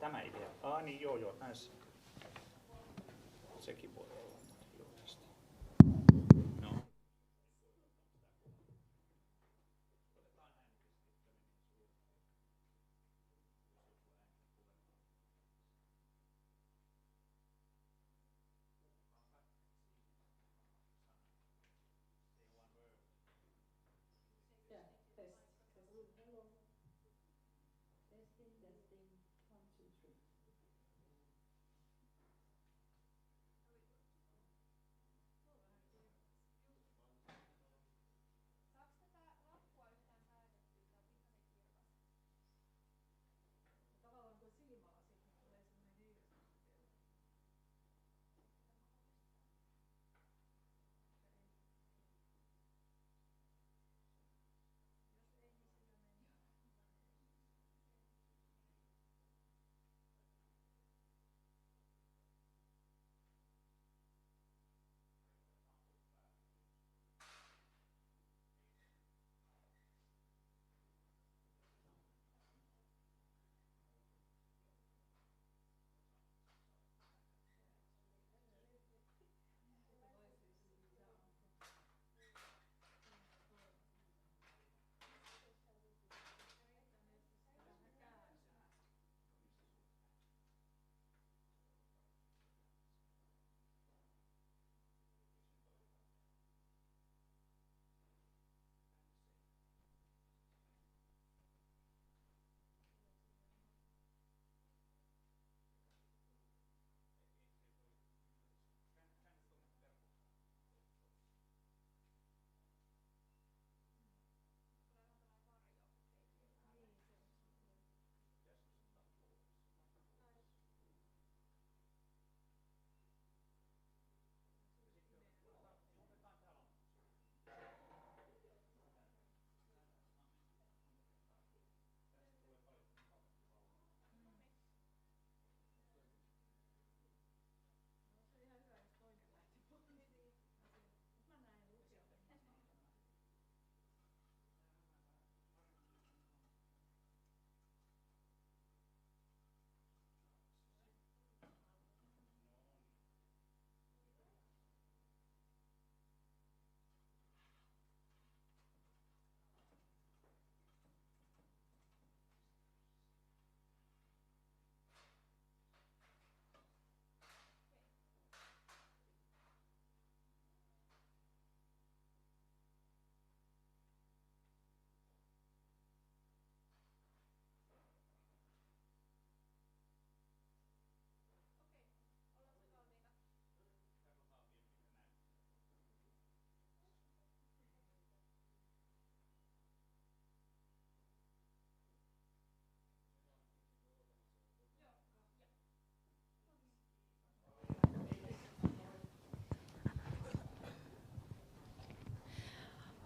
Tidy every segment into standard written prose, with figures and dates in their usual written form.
Tämä idea. Niin joo, näissä. Sekin voi olla. Joo, tästä. No.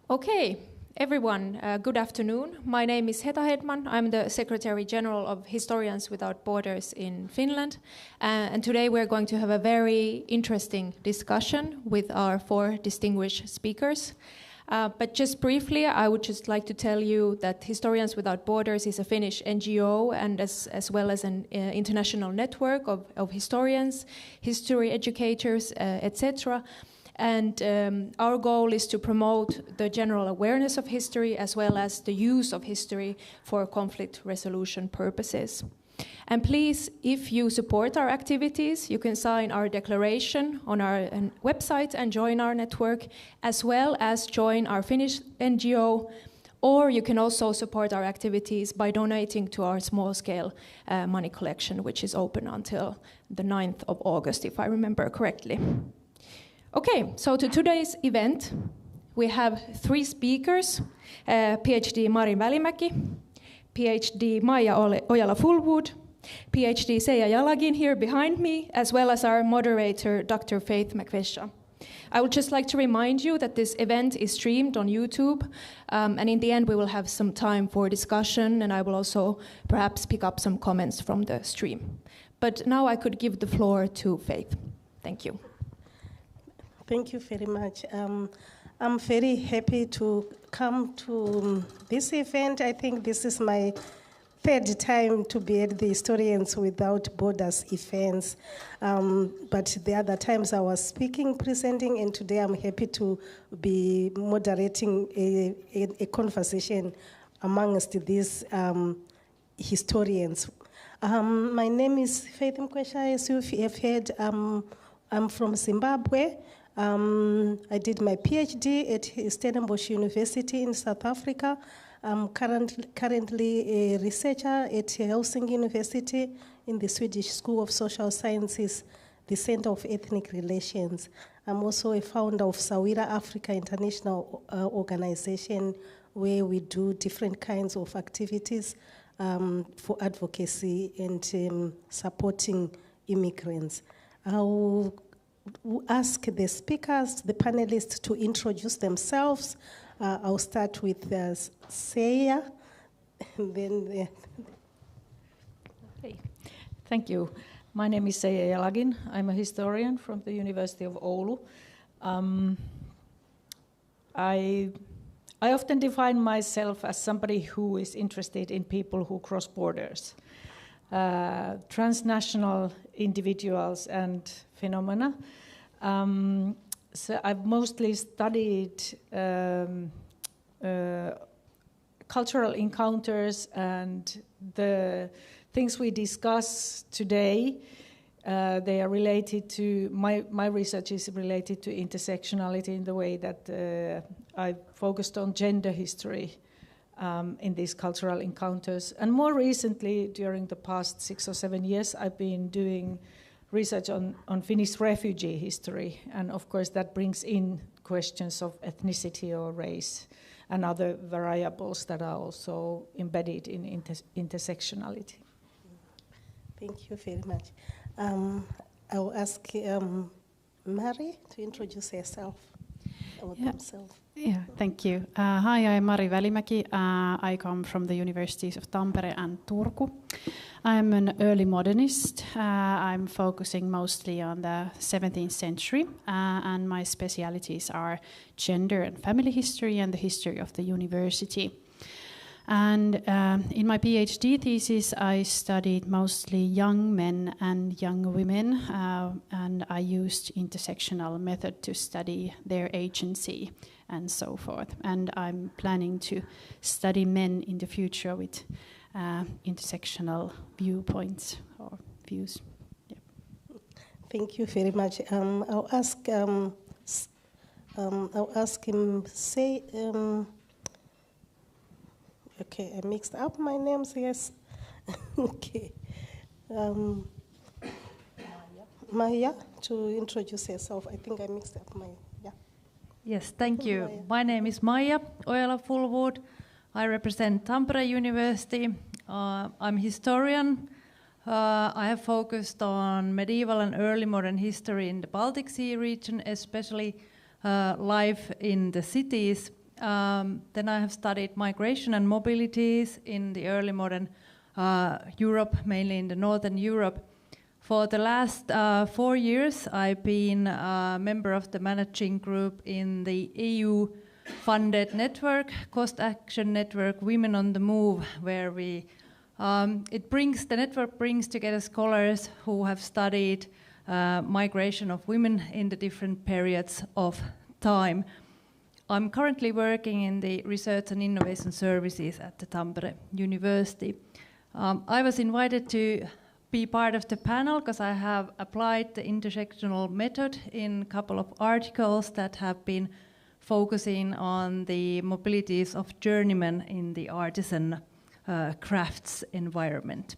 Okay, everyone, good afternoon. My name is Heta Hedman. I'm the Secretary General of Historians Without Borders in Finland. And today we're going to have a very interesting discussion with our 4 distinguished speakers. But just briefly, I would just like to tell you that Historians Without Borders is a Finnish NGO and as well as an international network of historians, history educators, etc. And our goal is to promote the general awareness of history as well as the use of history for conflict resolution purposes. And please, if you support our activities, you can sign our declaration on our website and join our network, as well as join our Finnish NGO, or you can also support our activities by donating to our small-scale money collection, which is open until the 9th of August, if I remember correctly. Okay, so to today's event, we have 3 speakers, PhD Mari Välimäki, PhD Maija Ojala-Fullwood, PhD Seija Jalagin here behind me, as well as our moderator, Dr. Faith McFesha. I would just like to remind you that this event is streamed on YouTube, and in the end we will have some time for discussion, and I will also perhaps pick up some comments from the stream. But now I could give the floor to Faith. Thank you. Thank you very much. I'm very happy to come to this event. I think this is my third time to be at the Historians Without Borders events. But the other times I was speaking, presenting, and today I'm happy to be moderating a conversation amongst these historians. My name is Faith Mkwesha, as you have heard. I'm from Zimbabwe. I did my PhD at Stellenbosch University in South Africa. I'm currently a researcher at Helsinki University in the Swedish School of Social Sciences, the Center of Ethnic Relations. I'm also a founder of Sawira Africa International Organization, where we do different kinds of activities for advocacy and supporting immigrants. I'll ask the speakers, the panelists, to introduce themselves. I'll start with Seya, and then Okay. Thank you. My name is Seya Jalagin. I'm a historian from the University of Oulu. I often define myself as somebody who is interested in people who cross borders, transnational individuals and phenomena. So I've mostly studied cultural encounters, and the things we discuss today, they are related to, my research is related to intersectionality in the way that I focused on gender history in these cultural encounters. And more recently, during the past 6 or 7 years, I've been doing research on Finnish refugee history. And of course, that brings in questions of ethnicity or race and other variables that are also embedded in intersectionality. thank you very much. I'll ask Mari to introduce herself or themselves. Yeah, thank you. Hi, I'm Mari Välimäki. I come from the Universities of Tampere and Turku. I'm an early modernist. I'm focusing mostly on the 17th century, and my specialities are gender and family history and the history of the university. And in my PhD thesis, I studied mostly young men and young women, and I used intersectional method to study their agency and so forth. And I'm planning to study men in the future with intersectional viewpoints or views. Yeah. Thank you very much. I'll ask him. Say. Okay, I mixed up my names. Yes. Okay. Maya, to introduce herself. I think I mixed up my. Yeah. Yes, thank you. Maya. My name is Maija Ojala-Fullwood. I represent Tampere University. I'm a historian. I have focused on medieval and early modern history in the Baltic Sea region, especially life in the cities. Then I have studied migration and mobilities in the early modern Europe, mainly in the Northern Europe. For the last 4 years, I've been a member of the managing group in the EU-funded network, Cost Action Network, Women on the Move, where the network brings together scholars who have studied migration of women in the different periods of time. I'm currently working in the Research and Innovation Services at the Tampere University. I was invited to be part of the panel because I have applied the intersectional method in a couple of articles that have been focusing on the mobilities of journeymen in the artisan crafts environment.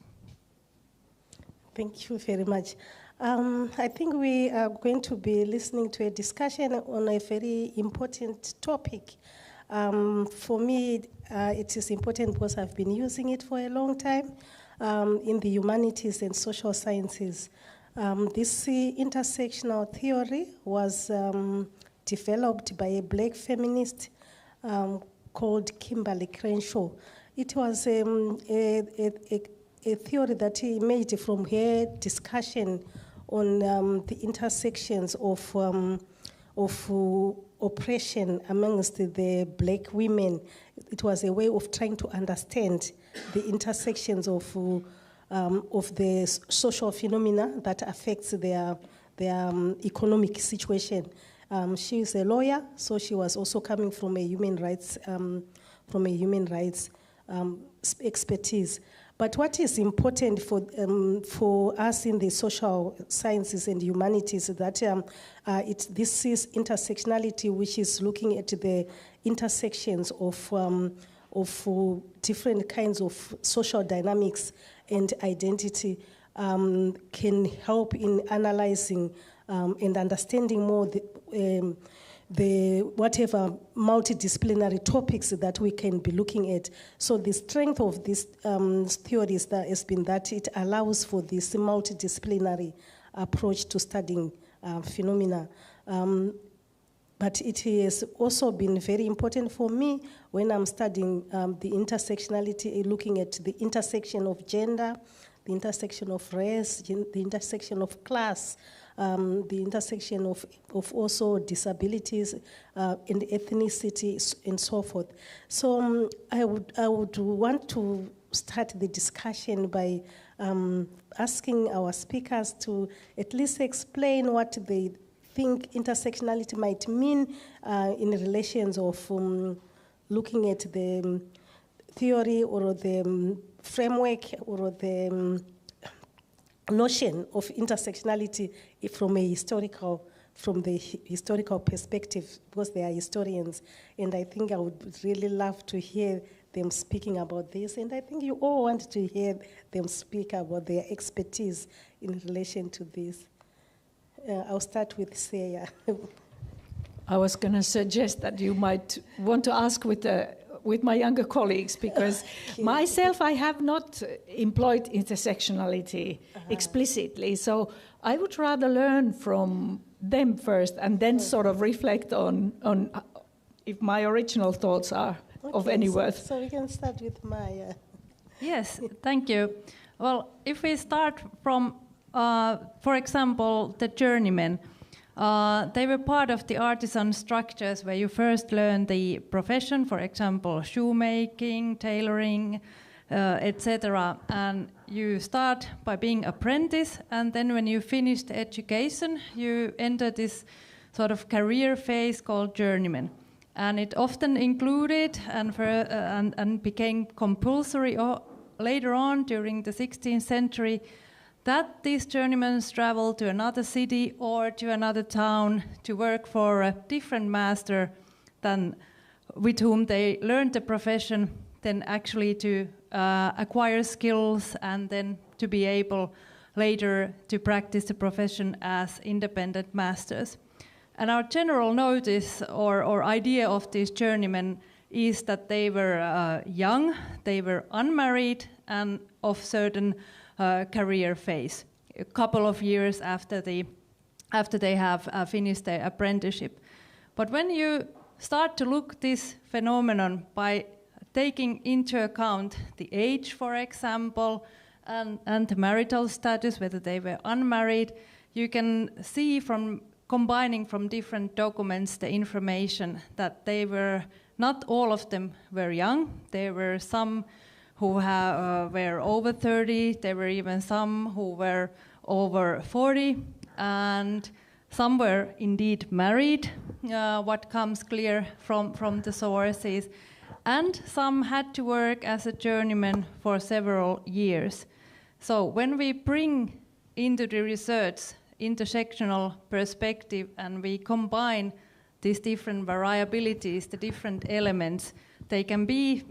Thank you very much. I think we are going to be listening to a discussion on a very important topic. For me, it is important because I've been using it for a long time in the humanities and social sciences. This intersectional theory was developed by a black feminist called Kimberlé Crenshaw. It was a theory that emerged from her discussion on the intersections of oppression amongst the black women. It was a way of trying to understand the intersections of the social phenomena that affects their economic situation. She is a lawyer, so she was also coming from a human rights expertise. But what is important for us in the social sciences and humanities is that this is intersectionality, which is looking at the intersections of different kinds of social dynamics and identity, can help in analyzing and understanding more the whatever multidisciplinary topics that we can be looking at. So the strength of this theories that has been that it allows for this multidisciplinary approach to studying phenomena. But it has also been very important for me when I'm studying the intersectionality, looking at the intersection of gender, the intersection of race, the intersection of class, the intersection of also disabilities and ethnicity and so forth. So I would want to start the discussion by asking our speakers to at least explain what they think intersectionality might mean in relations of looking at the theory or the framework or the notion of intersectionality from the historical perspective, because they are historians, and I think I would really love to hear them speaking about this, and I think you all want to hear them speak about their expertise in relation to this. I'll start with Seya. I was going to suggest that you might want to ask with my younger colleagues, because myself, I have not employed intersectionality explicitly, so I would rather learn from them first and then sort of reflect on if my original thoughts are of any worth. So we can start with Maya. Yes, thank you. Well, if we start from, for example, the journeymen, they were part of the artisan structures where you first learn the profession, for example, shoemaking, tailoring, etc. And you start by being apprentice, and then when you finish the education, you enter this sort of career phase called journeyman. And it often included and became compulsory later on during the 16th century that these journeymen travel to another city or to another town to work for a different master than with whom they learned the profession, then actually to acquire skills and then to be able later to practice the profession as independent masters. And our general notice or idea of these journeymen is that they were young, they were unmarried, and of certain career phase, a couple of years after they have finished their apprenticeship. But when you start to look this phenomenon by taking into account the age, for example, and the marital status, whether they were unmarried, you can see from combining from different documents the information that they were, not all of them were young. There were some who were over 30, there were even some who were over 40, and some were indeed married, what comes clear from the sources, and some had to work as a journeyman for several years. So when we bring into the research intersectional perspective and we combine these different variabilities, the different elements, they can be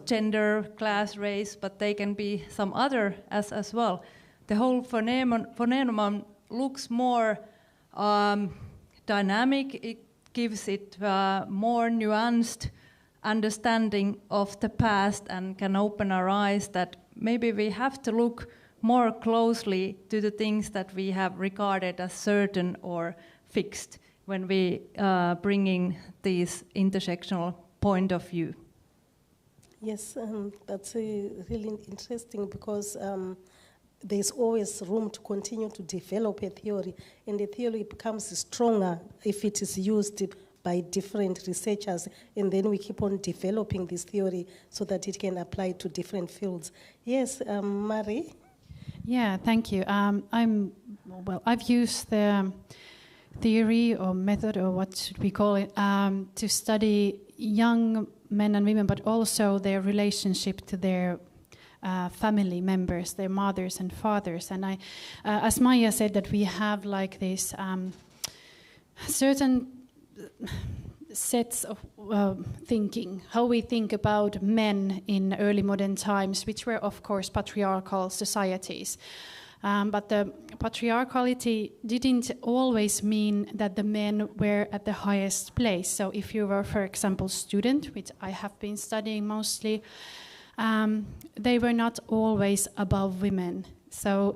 gender, class, race, but they can be some other as well. The whole phenomenon looks more dynamic. It gives it more nuanced understanding of the past and can open our eyes that maybe we have to look more closely to the things that we have regarded as certain or fixed when we bringing this intersectional point of view. Yes, that's really interesting because there's always room to continue to develop a theory, and the theory becomes stronger if it is used by different researchers, and then we keep on developing this theory so that it can apply to different fields. Yes, Mari? Yeah, thank you. I've used the theory or method, or what should we call it, to study young men and women, but also their relationship to their family members, their mothers and fathers. And as Maya said, that we have like this certain sets of thinking, how we think about men in early modern times, which were of course patriarchal societies. But the patriarchality didn't always mean that the men were at the highest place. So if you were, for example, student, which I have been studying mostly, they were not always above women. So,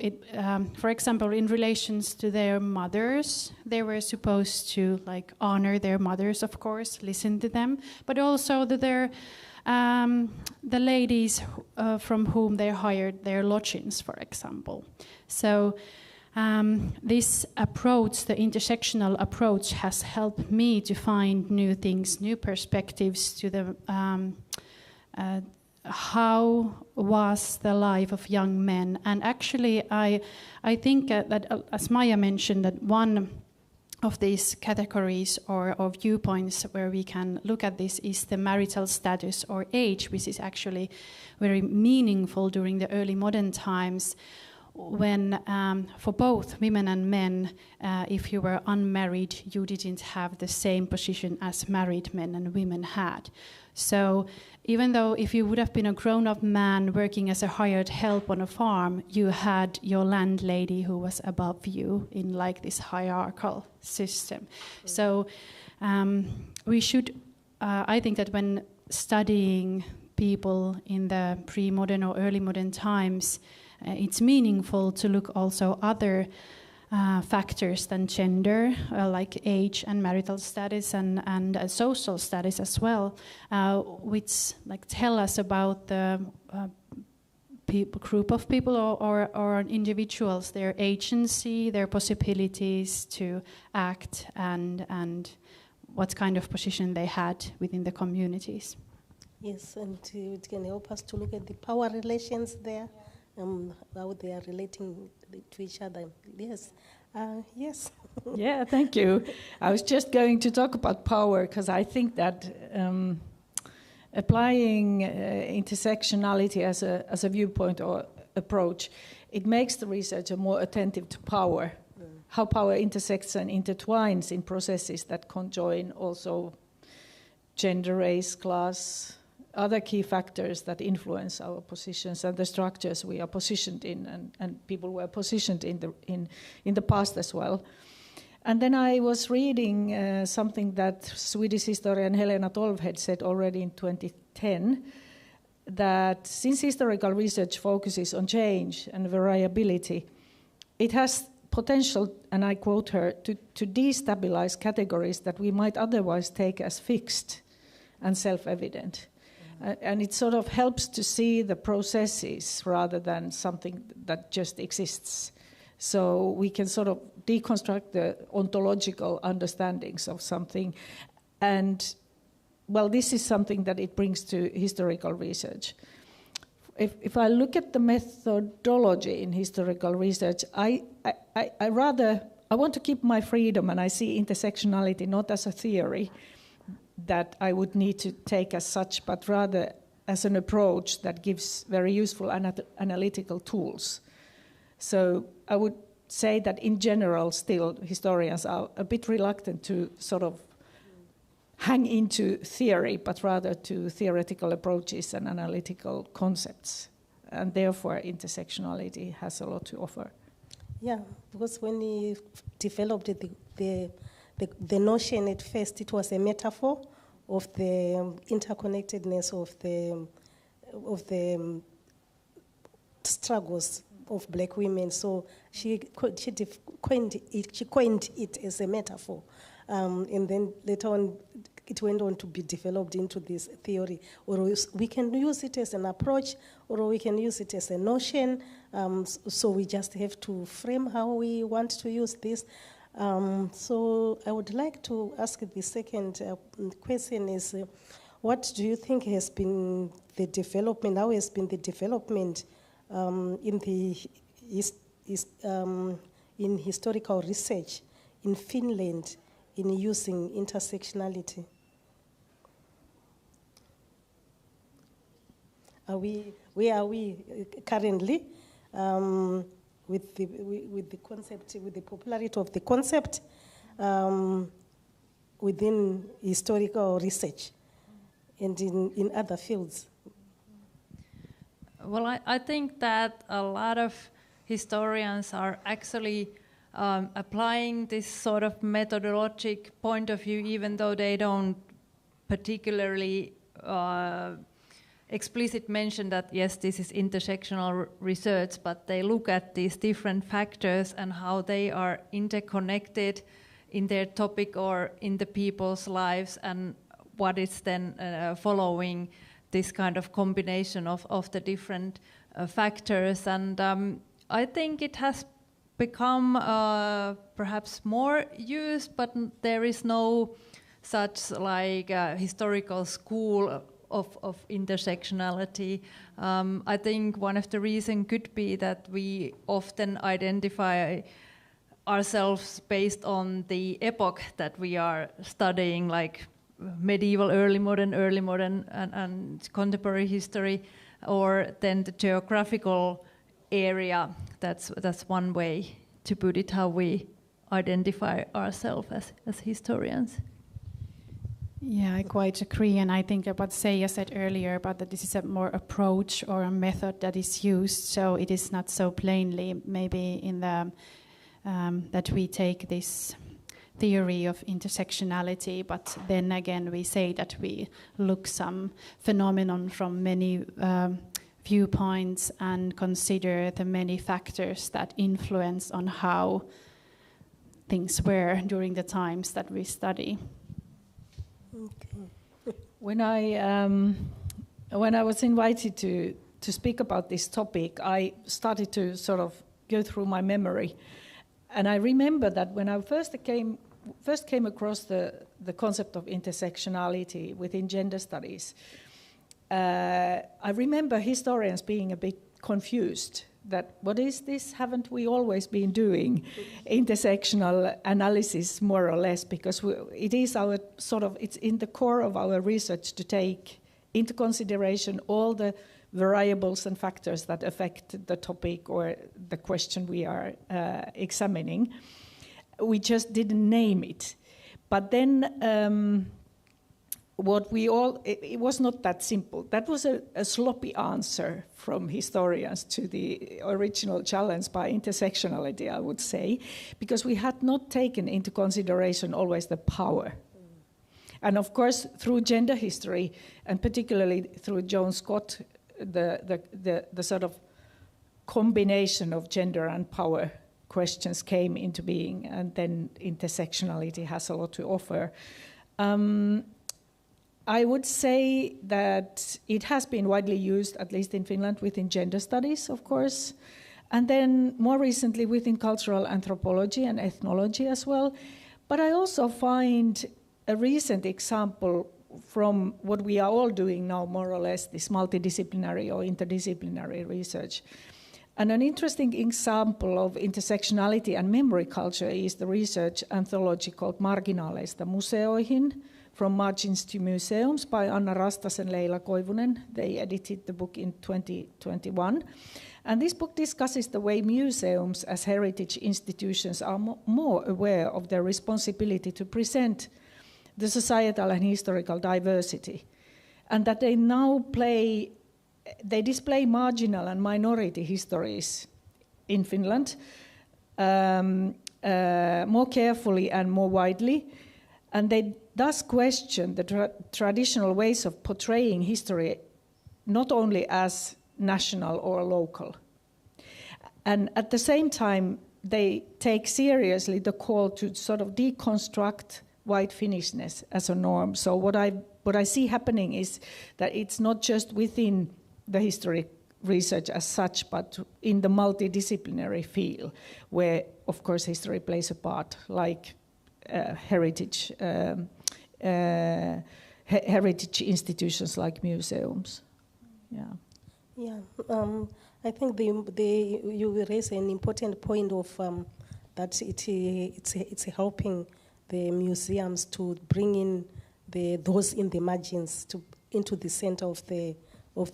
for example, in relations to their mothers, they were supposed to honor their mothers, of course, listen to them, but also to the ladies from whom they hired their lodgings, for example. So this approach, the intersectional approach, has helped me to find new things, new perspectives to the how was the life of young men. And actually I think that as Maya mentioned, that one of these categories or viewpoints where we can look at this is the marital status or age, which is actually very meaningful during the early modern times, when for both women and men, if you were unmarried, you didn't have the same position as married men and women had. So even though if you would have been a grown-up man working as a hired help on a farm, you had your landlady who was above you in this hierarchical system. So we should, I think that when studying people in the pre-modern or early modern times, it's meaningful to look also other factors than gender, like age and marital status and social status as well, which tell us about the group of people or individuals, their agency, their possibilities to act, and what kind of position they had within the communities. Yes, and it can help us to look at the power relations there. How they are relating to each other. Yes. Yes. Yeah, thank you. I was just going to talk about power because I think that applying intersectionality as a viewpoint or approach, it makes the researcher more attentive to power, how power intersects and intertwines in processes that conjoin also gender, race, class, other key factors that influence our positions and the structures we are positioned in, and people were positioned in the past as well. And then I was reading something that Swedish historian Helena Tolvhed said already in 2010, that since historical research focuses on change and variability, it has potential, and I quote her, to destabilize categories that we might otherwise take as fixed and self-evident. And it sort of helps to see the processes rather than something that just exists. So we can sort of deconstruct the ontological understandings of something. And, well, this is something that it brings to historical research. If I look at the methodology in historical research, I want to keep my freedom, and I see intersectionality not as a theory that I would need to take as such, but rather as an approach that gives very useful analytical tools. So I would say that in general, still, historians are a bit reluctant to sort of hang into theory, but rather to theoretical approaches and analytical concepts. And therefore, intersectionality has a lot to offer. Yeah, because when we developed the notion at first, it was a metaphor of the interconnectedness of the struggles of black women. So she coined it as a metaphor, and then later on it went on to be developed into this theory. Or we can use it as an approach, or we can use it as a notion. So we just have to frame how we want to use this. So I would like to ask the second question is, what do you think has been the development, how has been the development in the in historical research in Finland in using intersectionality? Where are we currently with the concept, with the popularity of the concept within historical research and in other fields? Well, I think that a lot of historians are actually applying this sort of methodologic point of view, even though they don't particularly explicit mention that, yes, this is intersectional research, but they look at these different factors and how they are interconnected in their topic or in the people's lives, and what is then following this kind of combination of the different factors. And I think it has become perhaps more used, but there is no such like historical school of intersectionality. I think one of the reasons could be that we often identify ourselves based on the epoch that we are studying, like medieval, early modern, and contemporary history, or then the geographical area. That's one way to put it, how we identify ourselves as historians. Yeah, I quite agree, and I think what Seija said earlier about that this is a more approach or a method that is used, so it is not so plainly maybe in the that we take this theory of intersectionality, but then again we say that we look some phenomenon from many viewpoints and consider the many factors that influence on how things were during the times that we study. Okay. When I was invited to speak about this topic, I started to sort of go through my memory, and I remember that when I first came across the concept of intersectionality within gender studies, I remember historians being a bit confused that what is this? Haven't we always been doing intersectional analysis more or less? Because it is our sort of, it's in the core of our research to take into consideration all the variables and factors that affect the topic or the question we are examining. We just didn't name it. But then it was not that simple. That was a sloppy answer from historians to the original challenge by intersectionality, I would say, because we had not taken into consideration always the power. And of course, through gender history, and particularly through Joan Scott, the sort of combination of gender and power questions came into being, and then intersectionality has a lot to offer. I would say that it has been widely used, at least in Finland, within gender studies, of course, and then more recently within cultural anthropology and ethnology as well. But I also find a recent example from what we are all doing now, more or less, this multidisciplinary or interdisciplinary research. And an interesting example of intersectionality and memory culture is the research anthology called Marginaaleista museoihin, From Margins to Museums by Anna Rastas and Leila Koivunen. They edited the book in 2021. And this book discusses the way museums as heritage institutions are more aware of their responsibility to present the societal and historical diversity, and that they now display marginal and minority histories in Finland more carefully and more widely, and they thus question the traditional ways of portraying history not only as national or local. And at the same time, they take seriously the call to sort of deconstruct white Finnishness as a norm. So what I see happening is that it's not just within the research as such, but in the multidisciplinary field, where, of course, history plays a part, like heritage institutions like museums. Yeah. Yeah, I think you raise an important point of that it's helping the museums to bring in those in the margins into the center of the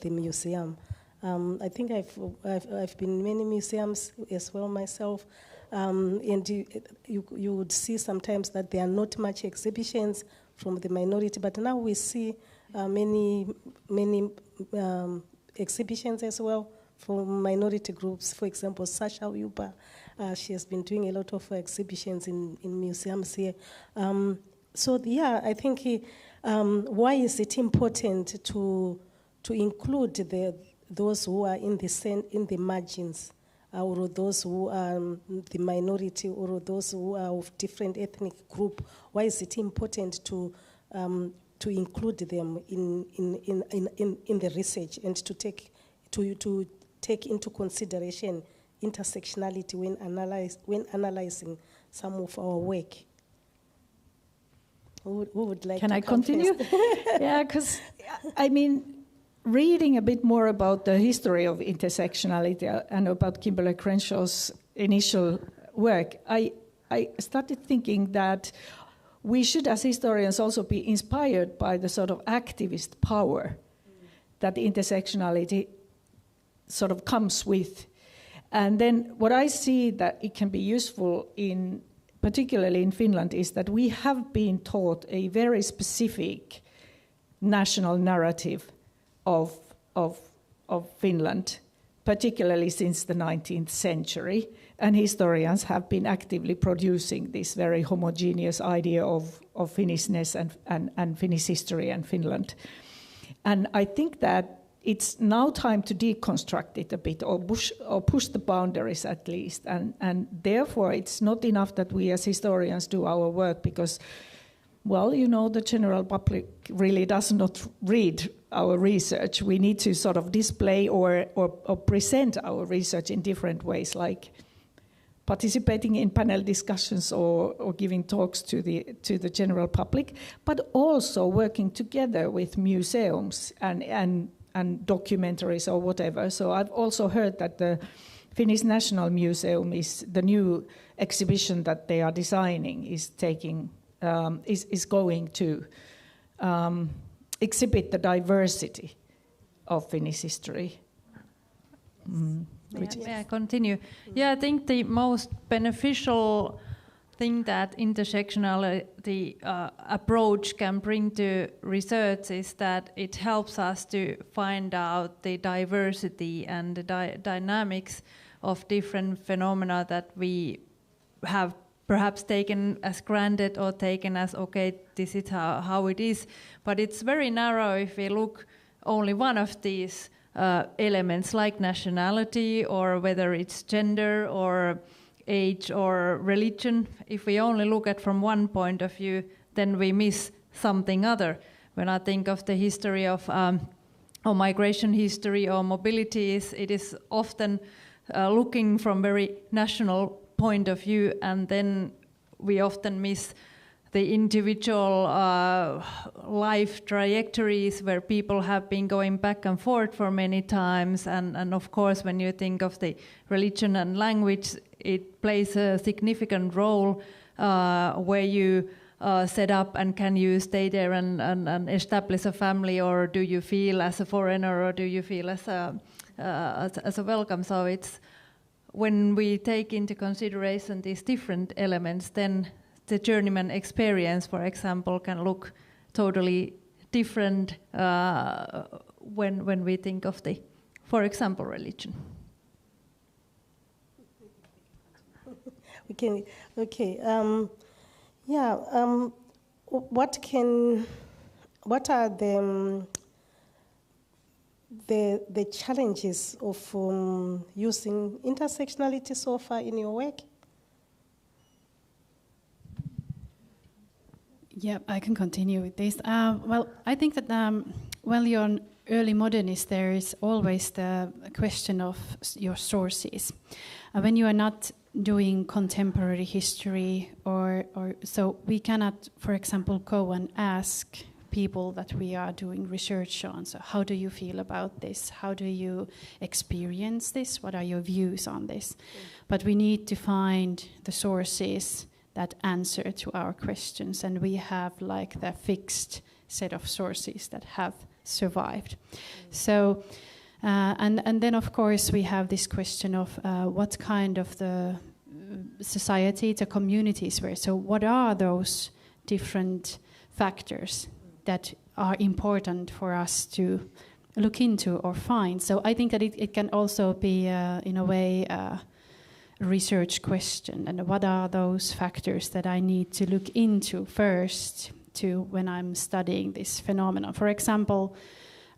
museum. I think I've been in many museums as well myself, and you would see sometimes that there are not much exhibitions from the minority, but now we see many exhibitions as well from minority groups. For example, Sasha Yuba, she has been doing a lot of exhibitions in museums here. So yeah, I think why is it important to include those who are in the margins, or those who are the minority, or those who are of different ethnic group? Why is it important to include them in the research and to take into consideration intersectionality when analyzing some of our work? Who would like Can to I come continue? first? Yeah, because I mean, reading a bit more about the history of intersectionality and about Kimberlé Crenshaw's initial work, I started thinking that we should, as historians, also be inspired by the sort of activist power that intersectionality sort of comes with. And then what I see that it can be useful in, particularly in Finland, is that we have been taught a very specific national narrative of Finland, particularly since the 19th century. And historians have been actively producing this very homogeneous idea of Finnishness and Finnish history and Finland. And I think that it's now time to deconstruct it a bit, or push the boundaries at least. And therefore, it's not enough that we as historians do our work, because, well, you know, the general public really does not read our research. We need to sort of display or present our research in different ways, like participating in panel discussions or giving talks to the general public, but also working together with museums and documentaries or whatever. So I've also heard that the Finnish National Museum is the new exhibition that they are designing is going to exhibit the diversity of Finnish history. May I continue? Yeah, I think the most beneficial thing that intersectionality approach can bring to research is that it helps us to find out the diversity and the dynamics of different phenomena that we have perhaps taken as granted or taken as, okay, this is how it is. But it's very narrow if we look only one of these elements, like nationality, or whether it's gender or age or religion. If we only look at from one point of view, then we miss something other. When I think of the history of or migration history or mobilities, it is often looking from very national point of view, and then we often miss the individual life trajectories where people have been going back and forth for many times. And of course, when you think of the religion and language, it plays a significant role where you set up and can you stay there and establish a family, or do you feel as a foreigner, or do you feel as a welcome. So it's when we take into consideration these different elements, then the journeyman experience, for example, can look totally different when we think of the, for example, religion. Okay. What are the challenges of using intersectionality so far in your work? Yeah, I can continue with this. Well, I think that when you're early modernist, there is always the question of your sources. When you are not doing contemporary history, or so we cannot, for example, go and ask people that we are doing research on, so how do you feel about this? How do you experience this? What are your views on this? But we need to find the sources that answer to our questions, and we have like the fixed set of sources that have survived. So, and then of course we have this question of what kind of the society, the communities were. So what are those different factors that are important for us to look into or find? So I think that it can also be, in a way, a research question. And what are those factors that I need to look into first to when I'm studying this phenomenon? For example,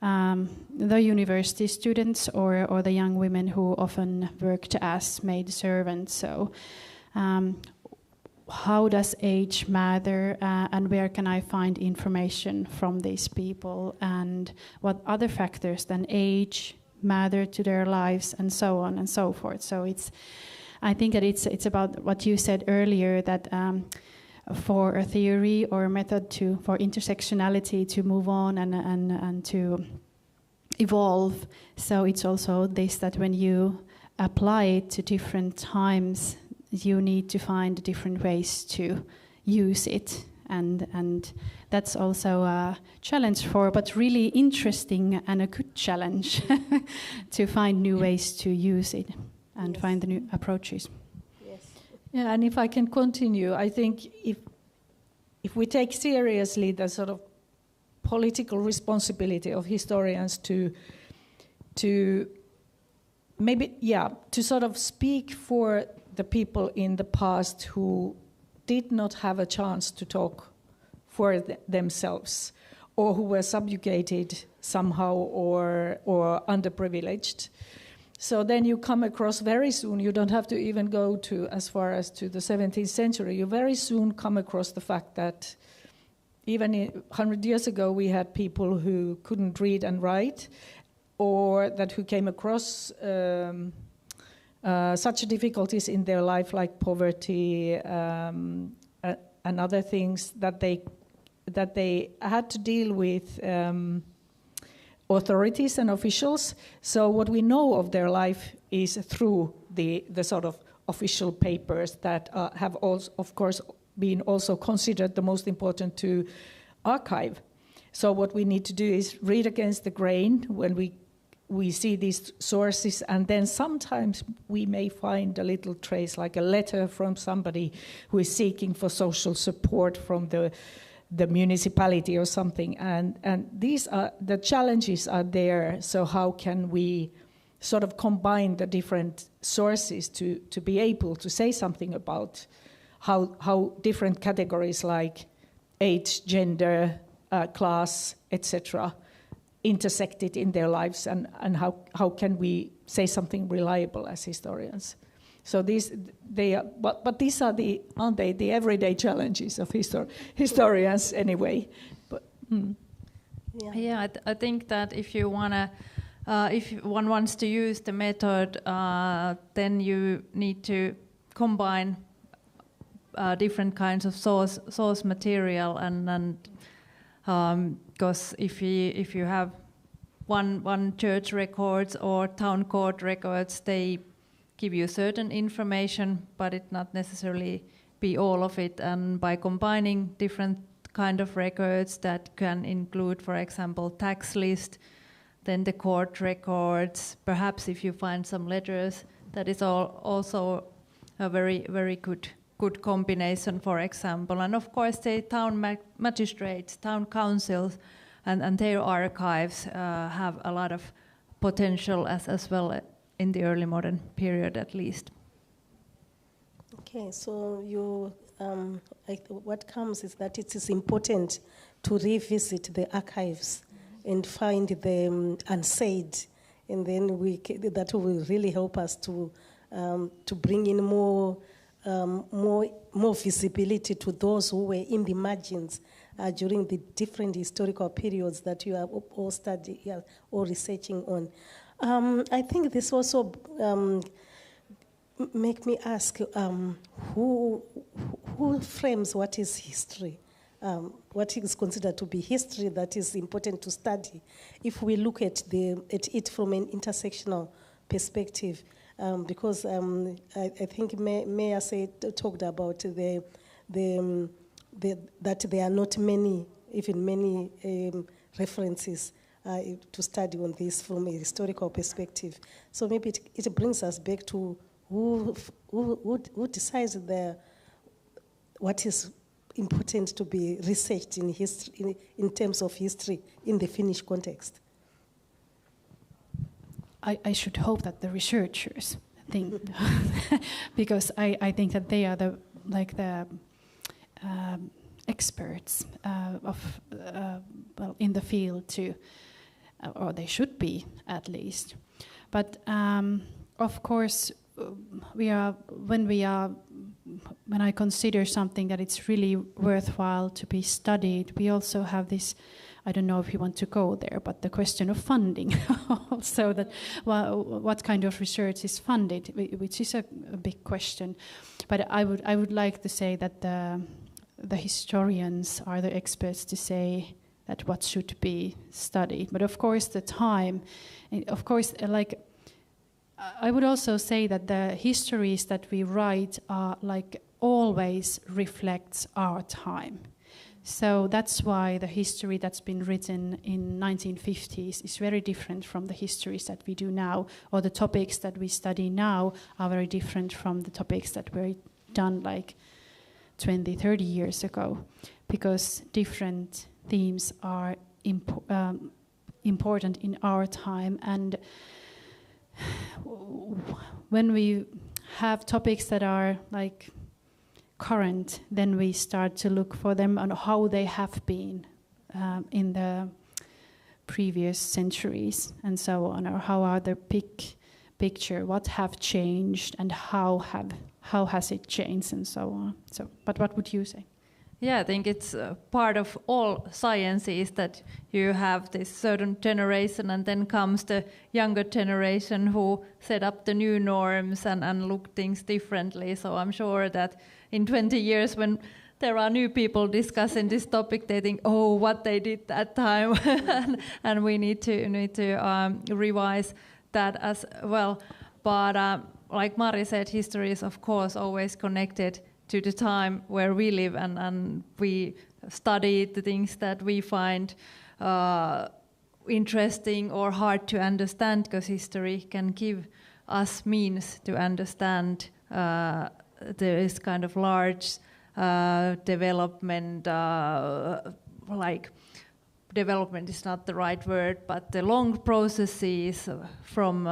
the university students or the young women who often worked as maid servants. So how does age matter, and where can I find information from these people, and what other factors than age matter to their lives, and so on and so forth. So I think that it's about what you said earlier, that for a theory or a method for intersectionality to move on and to evolve, so it's also this, that when you apply it to different times, you need to find different ways to use it, and that's also a challenge but really interesting and a good challenge to find new ways to use it and find the new approaches. Yes. Yeah, and if I can continue, I think if we take seriously the sort of political responsibility of historians to sort of speak for the people in the past who did not have a chance to talk for themselves, or who were subjugated somehow or underprivileged. So then you come across very soon, you don't have to even go to as far as to the 17th century, you very soon come across the fact that even 100 years ago we had people who couldn't read and write, or that who came across such difficulties in their life, like poverty and other things, that they had to deal with authorities and officials. So what we know of their life is through the sort of official papers that have also, of course, been also considered the most important to archive. So what we need to do is read against the grain when we see these sources, and then sometimes we may find a little trace, like a letter from somebody who is seeking for social support from the municipality or something, and these are the challenges are there. So how can we sort of combine the different sources to be able to say something about how different categories like age, gender, class, etc. intersected in their lives, and how can we say something reliable as historians? So these are aren't they the everyday challenges of historians anyway? But I think that if you wanna, if one wants to use the method, then you need to combine different kinds of source material, and because if you have one church records or town court records, they give you certain information, but it not necessarily be all of it. And by combining different kind of records that can include, for example, tax list, then the court records, perhaps if you find some letters, that is also a very, very good combination, for example. And of course the town magistrates, town councils, and their archives have a lot of potential as well in the early modern period, at least. Okay, so what comes is that it is important to revisit the archives and find the unsaid, and then that will really help us to bring in more visibility to those who were in the margins during the different historical periods that you are all studying or researching on. I think this also make me ask who frames what is history, what is considered to be history that is important to study. If we look at it from an intersectional perspective, because I think Maya talked about that there are not many references to study on this from a historical perspective. So maybe it brings us back to who decides what is important to be researched in history, in terms of history in the Finnish context. I should hope that the researchers think, because I think that they are the experts in the field too, or they should be at least. But of course, when I consider something that it's really worthwhile to be studied, we also have this. I don't know if you want to go there, but the question of funding also, that what kind of research is funded, which is a big question. But I would like to say that the historians are the experts to say that what should be studied. But of course the time, of course, like I would also say that the histories that we write are like always reflects our time. So that's why the history that's been written in 1950s is very different from the histories that we do now, or the topics that we study now are very different from the topics that were done like 20, 30 years ago, because different themes are important in our time. And when we have topics that are like current, then we start to look for them on how they have been in the previous centuries and so on, or how are the big picture, what have changed and how has it changed and so on. So, but what would you say? Yeah, I think it's part of all sciences that you have this certain generation and then comes the younger generation who set up the new norms and look things differently. So I'm sure that in 20 years when there are new people discussing this topic, they think, oh, what they did that time. And we need to revise that as well. But like Mari said, history is of course always connected to the time where we live, and we study the things that we find interesting or hard to understand, because history can give us means to understand this kind of large development, development is not the right word, but the long processes from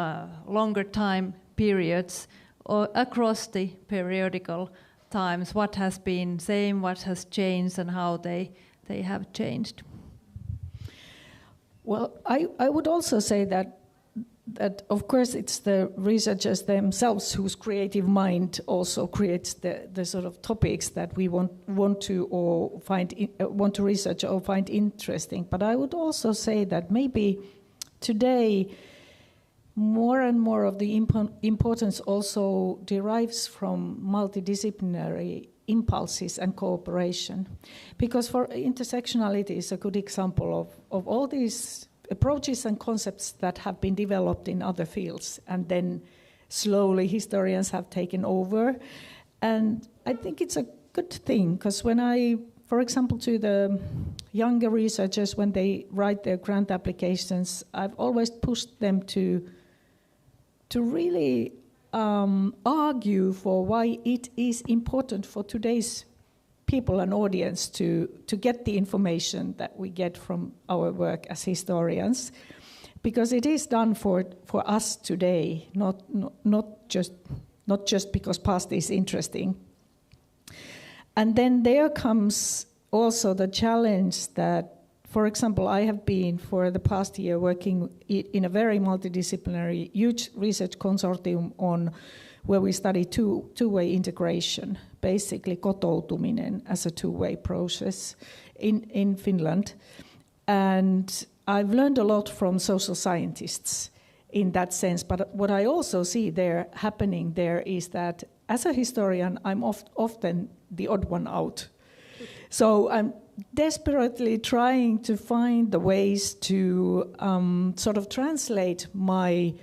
longer time periods or across the periodical times, what has been same, what has changed, and how they have changed. Well, I would also say that of course it's the researchers themselves whose creative mind also creates the sort of topics that we want to research or find interesting. But I would also say that maybe today more and more of the importance also derives from multidisciplinary impulses and cooperation. Because for intersectionality is a good example of all these approaches and concepts that have been developed in other fields, and then slowly historians have taken over. And I think it's a good thing, because when for example, to the younger researchers, when they write their grant applications, I've always pushed them to really argue for why it is important for today's people and audience to get the information that we get from our work as historians, because it is done for us today, not just because past is interesting. And then there comes also the challenge that, for example, I have been for the past year working in a very multidisciplinary, huge research consortium on where we study two-way integration, basically kotoutuminen as a two-way process in Finland. And I've learned a lot from social scientists in that sense, but what I also see there happening there is that as a historian, I'm often the odd one out. So I'm desperately trying to find the ways to sort of translate my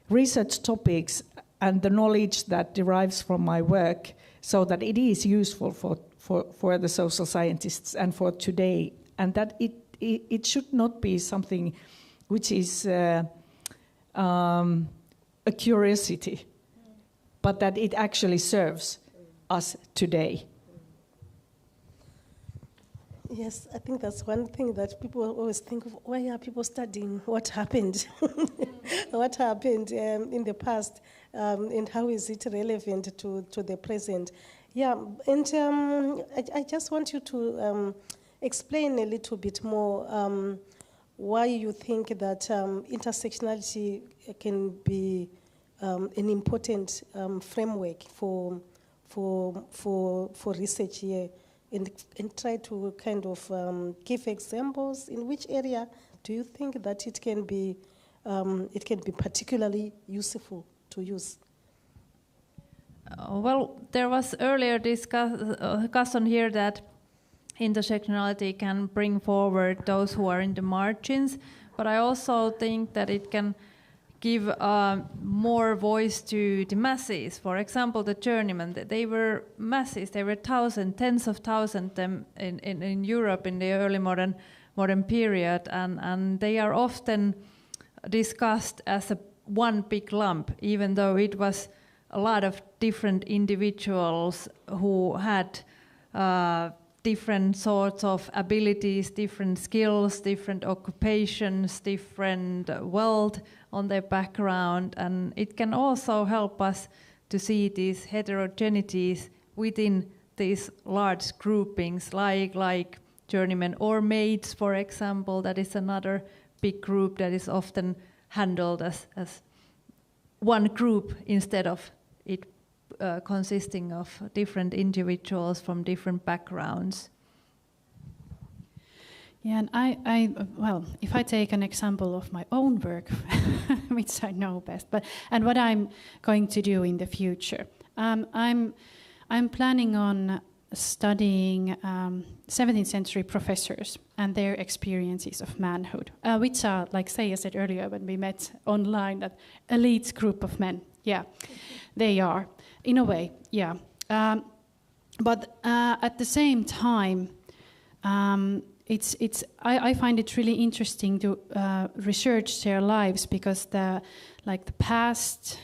research topics and the knowledge that derives from my work so that it is useful for the social scientists and for today, and that it should not be something which is a curiosity, but that it actually serves us today. Yes, I think that's one thing that people always think of. Why are people studying what happened? What happened in the past, and how is it relevant to the present? Yeah, and I just want you to explain a little bit more why you think that intersectionality can be an important framework for research here, and try to kind of give examples. In which area do you think that it can be particularly useful to use? Well, there was earlier discussion here that intersectionality can bring forward those who are in the margins, but I also think that it can give more voice to the masses. For example, the journeymen, they were masses, they were thousands, tens of thousands in Europe in the early modern period, and they are often discussed as one big lump, even though it was a lot of different individuals who had different sorts of abilities, different skills, different occupations, different wealth on their background, and it can also help us to see these heterogeneities within these large groupings, like journeymen or maids, for example. That is another big group that is often handled as one group instead of it consisting of different individuals from different backgrounds. Yeah, and well, if I take an example of my own work, which I know best, and what I'm going to do in the future, I'm planning on studying 17th century professors and their experiences of manhood, which are, like Seija said earlier when we met online, that elite group of men. Yeah, they are, in a way, yeah. But at the same time, I find it really interesting to research their lives, because the past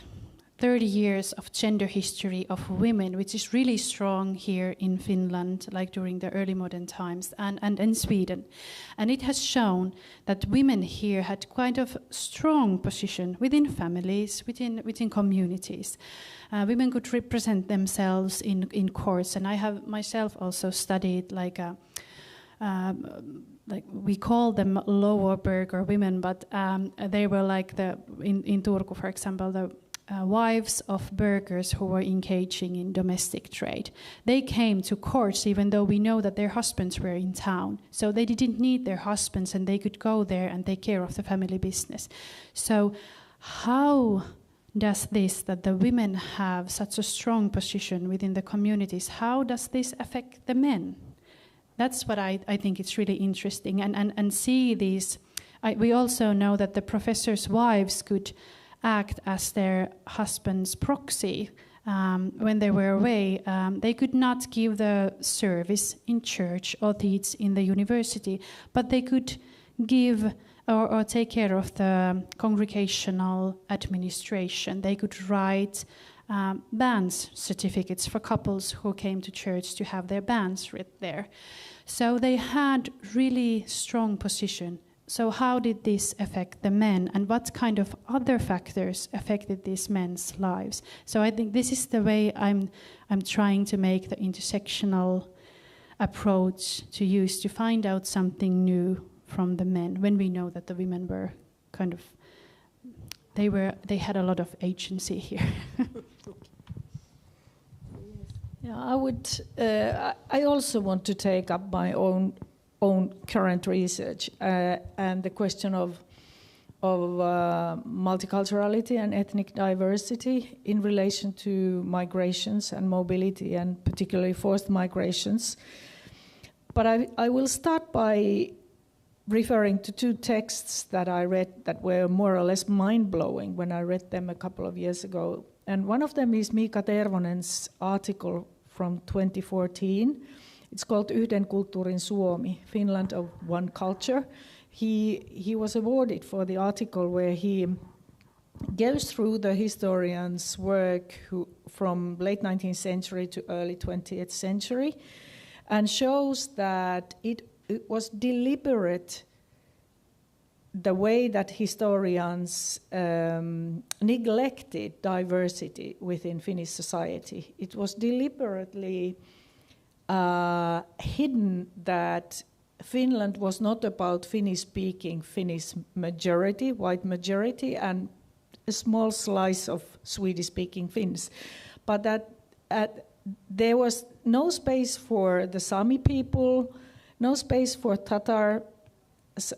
30 years of gender history of women, which is really strong here in Finland, like during the early modern times, and in Sweden. And it has shown that women here had quite a strong position within families, within communities. Women could represent themselves in courts, and I have myself also studied like we call them lower burgher women, but they were like in Turku, for example, the wives of burghers who were engaging in domestic trade. They came to courts even though we know that their husbands were in town. So they didn't need their husbands, and they could go there and take care of the family business. So how does this, that the women have such a strong position within the communities, how does this affect the men? That's what I think it's really interesting. And see these, we also know that the professors' wives could act as their husband's proxy when they were away. They could not give the service in church or teach in the university, but they could give or take care of the congregational administration. They could write banns certificates for couples who came to church to have their banns read there. So they had really strong position. So how did this affect the men, and what kind of other factors affected these men's lives? So I think this is the way I'm trying to make the intersectional approach to use to find out something new from the men, when we know that the women were kind of, they had a lot of agency here. Yeah, I would. I also want to take up my own current research and the question of multiculturality and ethnic diversity in relation to migrations and mobility, and particularly forced migrations. But I will start by referring to two texts that I read that were more or less mind-blowing when I read them a couple of years ago. And one of them is Mika Tervonen's article from 2014. It's called Yhden kulttuurin Suomi, Finland of One Culture. He was awarded for the article where he goes through the historians' work from late 19th century to early 20th century and shows that it was deliberate the way that historians neglected diversity within Finnish society. It was deliberately hidden that Finland was not about Finnish-speaking Finnish majority, white majority, and a small slice of Swedish-speaking Finns, but that there was no space for the Sami people, no space for Tatars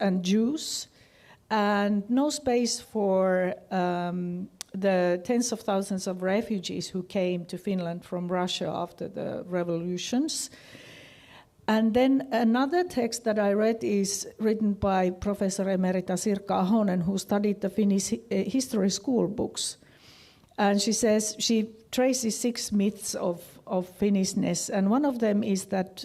and Jews, and no space for the tens of thousands of refugees who came to Finland from Russia after the revolutions. And then another text that I read is written by Professor Emerita Sirkka Ahonen, who studied the Finnish history school books. And she says she traces 6 myths of Finnishness, and one of them is that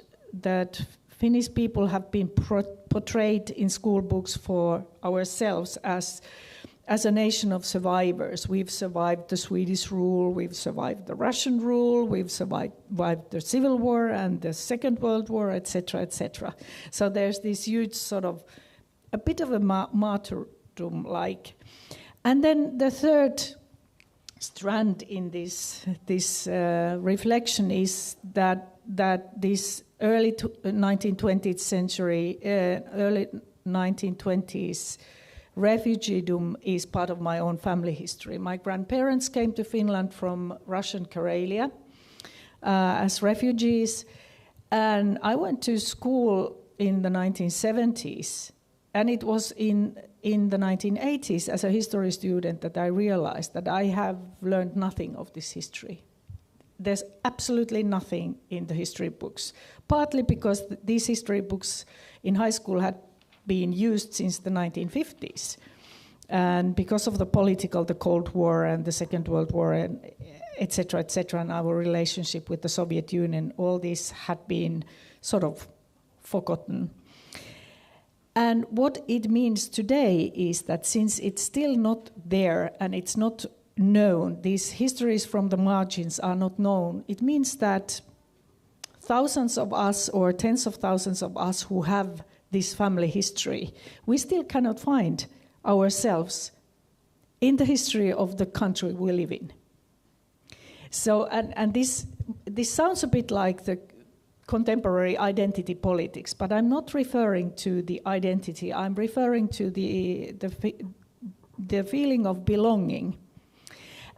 Finnish people have been portrayed in school books for ourselves as a nation of survivors. We've survived the Swedish rule, we've survived the Russian rule, we've survived the Civil War and the Second World War, etc., etc. So there's this huge sort of, a bit of a martyrdom-like. And then the third strand in this reflection is that this early 1920th century, early 1920s refugeedom is part of my own family history. My grandparents came to Finland from Russian Karelia as refugees, and I went to school in the 1970s, and it was in the 1980s as a history student that I realized that I have learned nothing of this history. There's absolutely nothing in the history books, partly because these history books in high school had been used since the 1950s. And because of the Cold War and the Second World War, and et cetera, and our relationship with the Soviet Union, all this had been sort of forgotten. And what it means today is that since it's still not there and it's not known, these histories from the margins are not known, it means that thousands of us or tens of thousands of us who have this family history, we still cannot find ourselves in the history of the country we live in. So, and this sounds a bit like the contemporary identity politics, but I'm not referring to the identity. I'm referring to the feeling of belonging.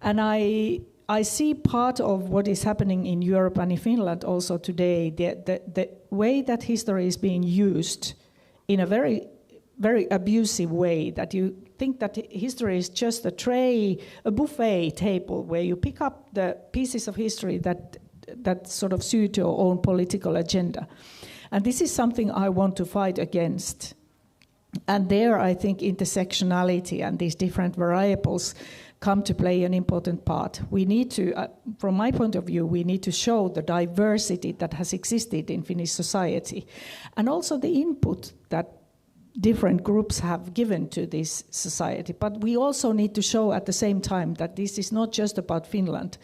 And I see part of what is happening in Europe and in Finland also today, the way that history is being used in a very, very abusive way, that you think that history is just a tray, a buffet table where you pick up the pieces of history that sort of suit your own political agenda. And this is something I want to fight against. And there I think intersectionality and these different variables come to play an important part. We need to, from my point of view, we need to show the diversity that has existed in Finnish society, and also the input that different groups have given to this society. But we also need to show at the same time that this is not just about Finland,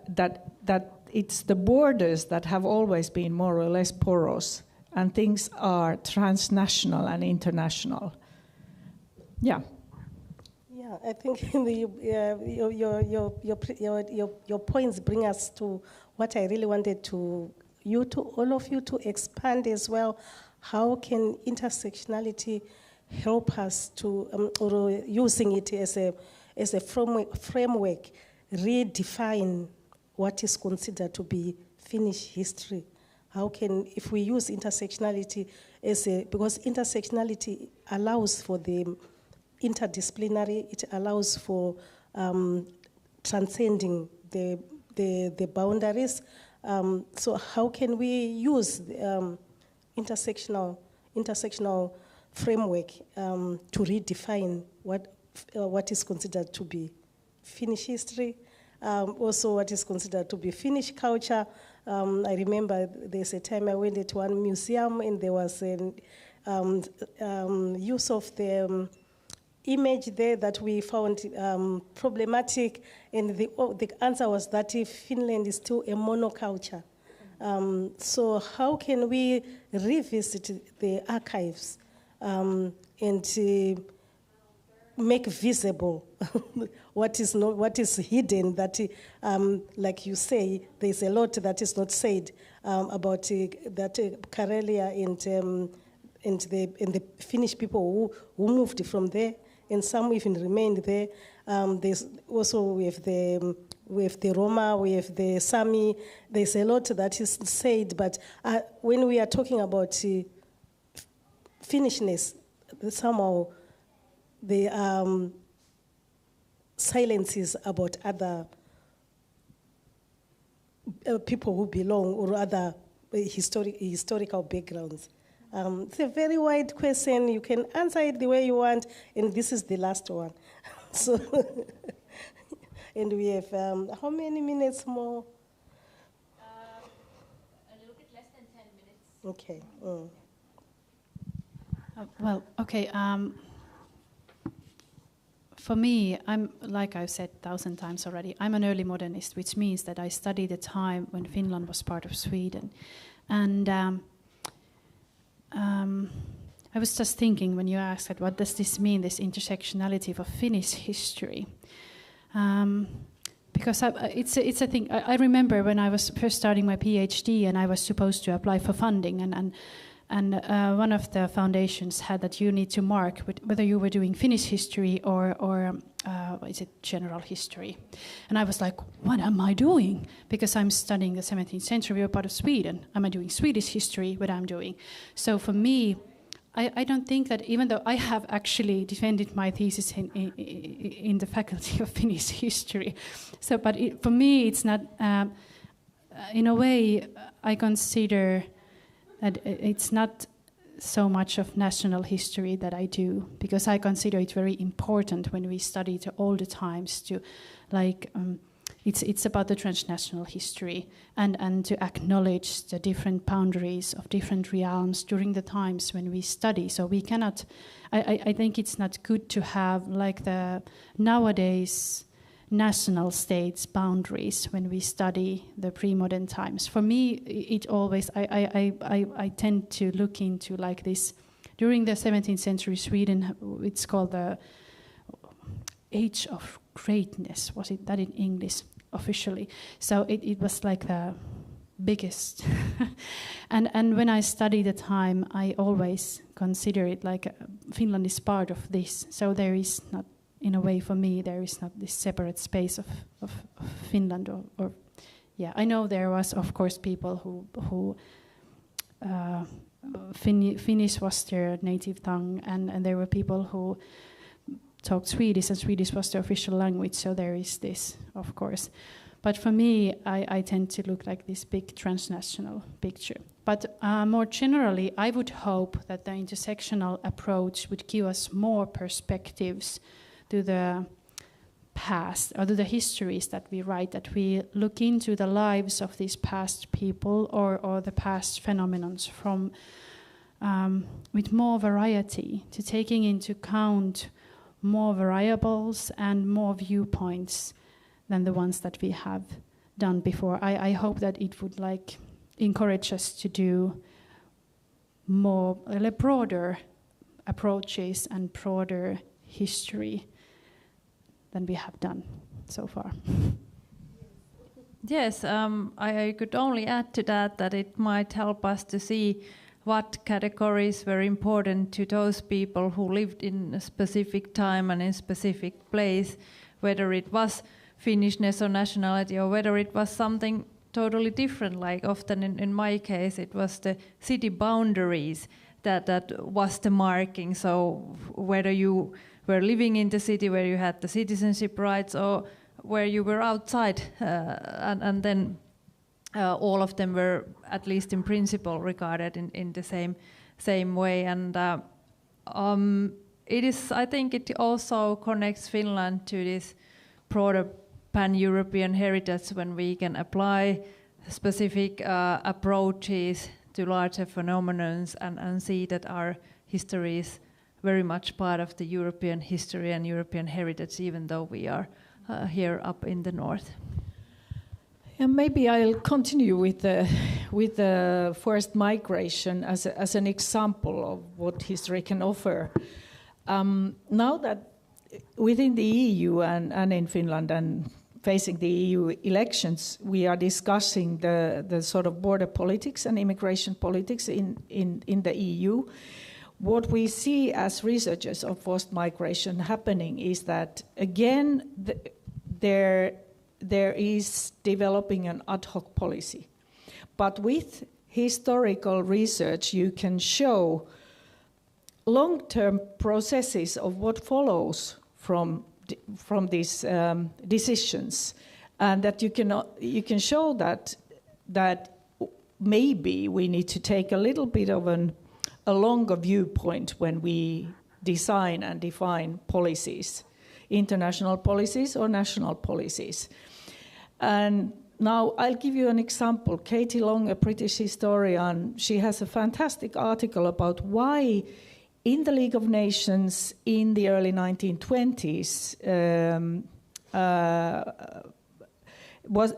that it's the borders that have always been more or less porous, and things are transnational and international. Yeah. I think your points bring us to what I really wanted all of you to expand as well. How can intersectionality help us to, or using it as a framework, redefine what is considered to be Finnish history? How can, if we use intersectionality because intersectionality allows for the interdisciplinary, it allows for transcending the boundaries. So how can we use intersectional framework to redefine what is considered to be Finnish history, also what is considered to be Finnish culture. I remember there's a time I went to one museum and there was an use of the image there that we found problematic, and the answer was that if Finland is still a monoculture. So how can we revisit the archives and make visible what is hidden? That, like you say, there's a lot that is not said about that Karelia and the Finnish people who moved from there, and some even remained there. There's also with the Roma, with the Sami. There's a lot that is said, but when we are talking about Finnishness, somehow the silences about other people who belong or other historical backgrounds. It's a very wide question. You can answer it the way you want, and this is the last one. So, and we have how many minutes more? A little bit less than 10 minutes. Okay. Well, okay. For me, I'm, like I've said 1,000 times already, I'm an early modernist, which means that I study the time when Finland was part of Sweden. And I was just thinking when you asked that, what does this mean, this intersectionality for Finnish history? Because it's a thing. I remember when I was first starting my PhD and I was supposed to apply for funding, and one of the foundations had that you need to mark whether you were doing Finnish history or is it general history. And I was like, what am I doing? Because I'm studying the 17th century, we're part of Sweden. Am I doing Swedish history, what I'm doing? So for me, I don't think that, even though I have actually defended my thesis in the faculty of Finnish history, so but for me it's not, in a way I consider that it's not so much of national history that I do, because I consider it very important when we study the older times to, like, it's about the transnational history and to acknowledge the different boundaries of different realms during the times when we study. So we cannot, I think it's not good to have like the nowadays national states boundaries when we study the pre-modern times. For me, it always, I tend to look into like this, during the 17th century Sweden, it's called the Age of Greatness, was it that in English officially? So it was like the biggest. and when I study the time, I always consider it like Finland is part of this. So there is not, in a way for me, there is not this separate space of Finland or yeah. I know there was of course people who Finnish was their native tongue, and there were people who talked Swedish, and Swedish was the official language, so there is this, of course. But for me, I tend to look like this big transnational picture. But more generally, I would hope that the intersectional approach would give us more perspectives to the past, or to the histories that we write, that we look into the lives of these past people or the past phenomena from with more variety, to taking into account more variables and more viewpoints than the ones that we have done before. I hope that it would like encourage us to do more broader approaches and broader history than we have done so far. Yes, I could only add to that it might help us to see what categories were important to those people who lived in a specific time and in a specific place, whether it was Finnishness or nationality, or whether it was something totally different. Like often in my case, it was the city boundaries that was the marking. So whether you were living in the city where you had the citizenship rights, or where you were outside, and then all of them were, at least in principle, regarded in the same way. And it is, I think, it also connects Finland to this broader pan-European heritage, when we can apply specific approaches to larger phenomena and see that our history is very much part of the European history and European heritage, even though we are here up in the north. And maybe I'll continue with the forced migration as an example of what history can offer. Now that within the EU and in Finland and facing the EU elections, we are discussing the sort of border politics and immigration politics in the EU. What we see as researchers of forced migration happening is that, again, there is developing an ad hoc policy. But with historical research, you can show long-term processes of what follows from these decisions, and that you can show that maybe we need to take a little bit of a longer viewpoint when we design and define policies, international policies or national policies. And now I'll give you an example. Katie Long, a British historian, she has a fantastic article about why in the League of Nations in the early 1920s,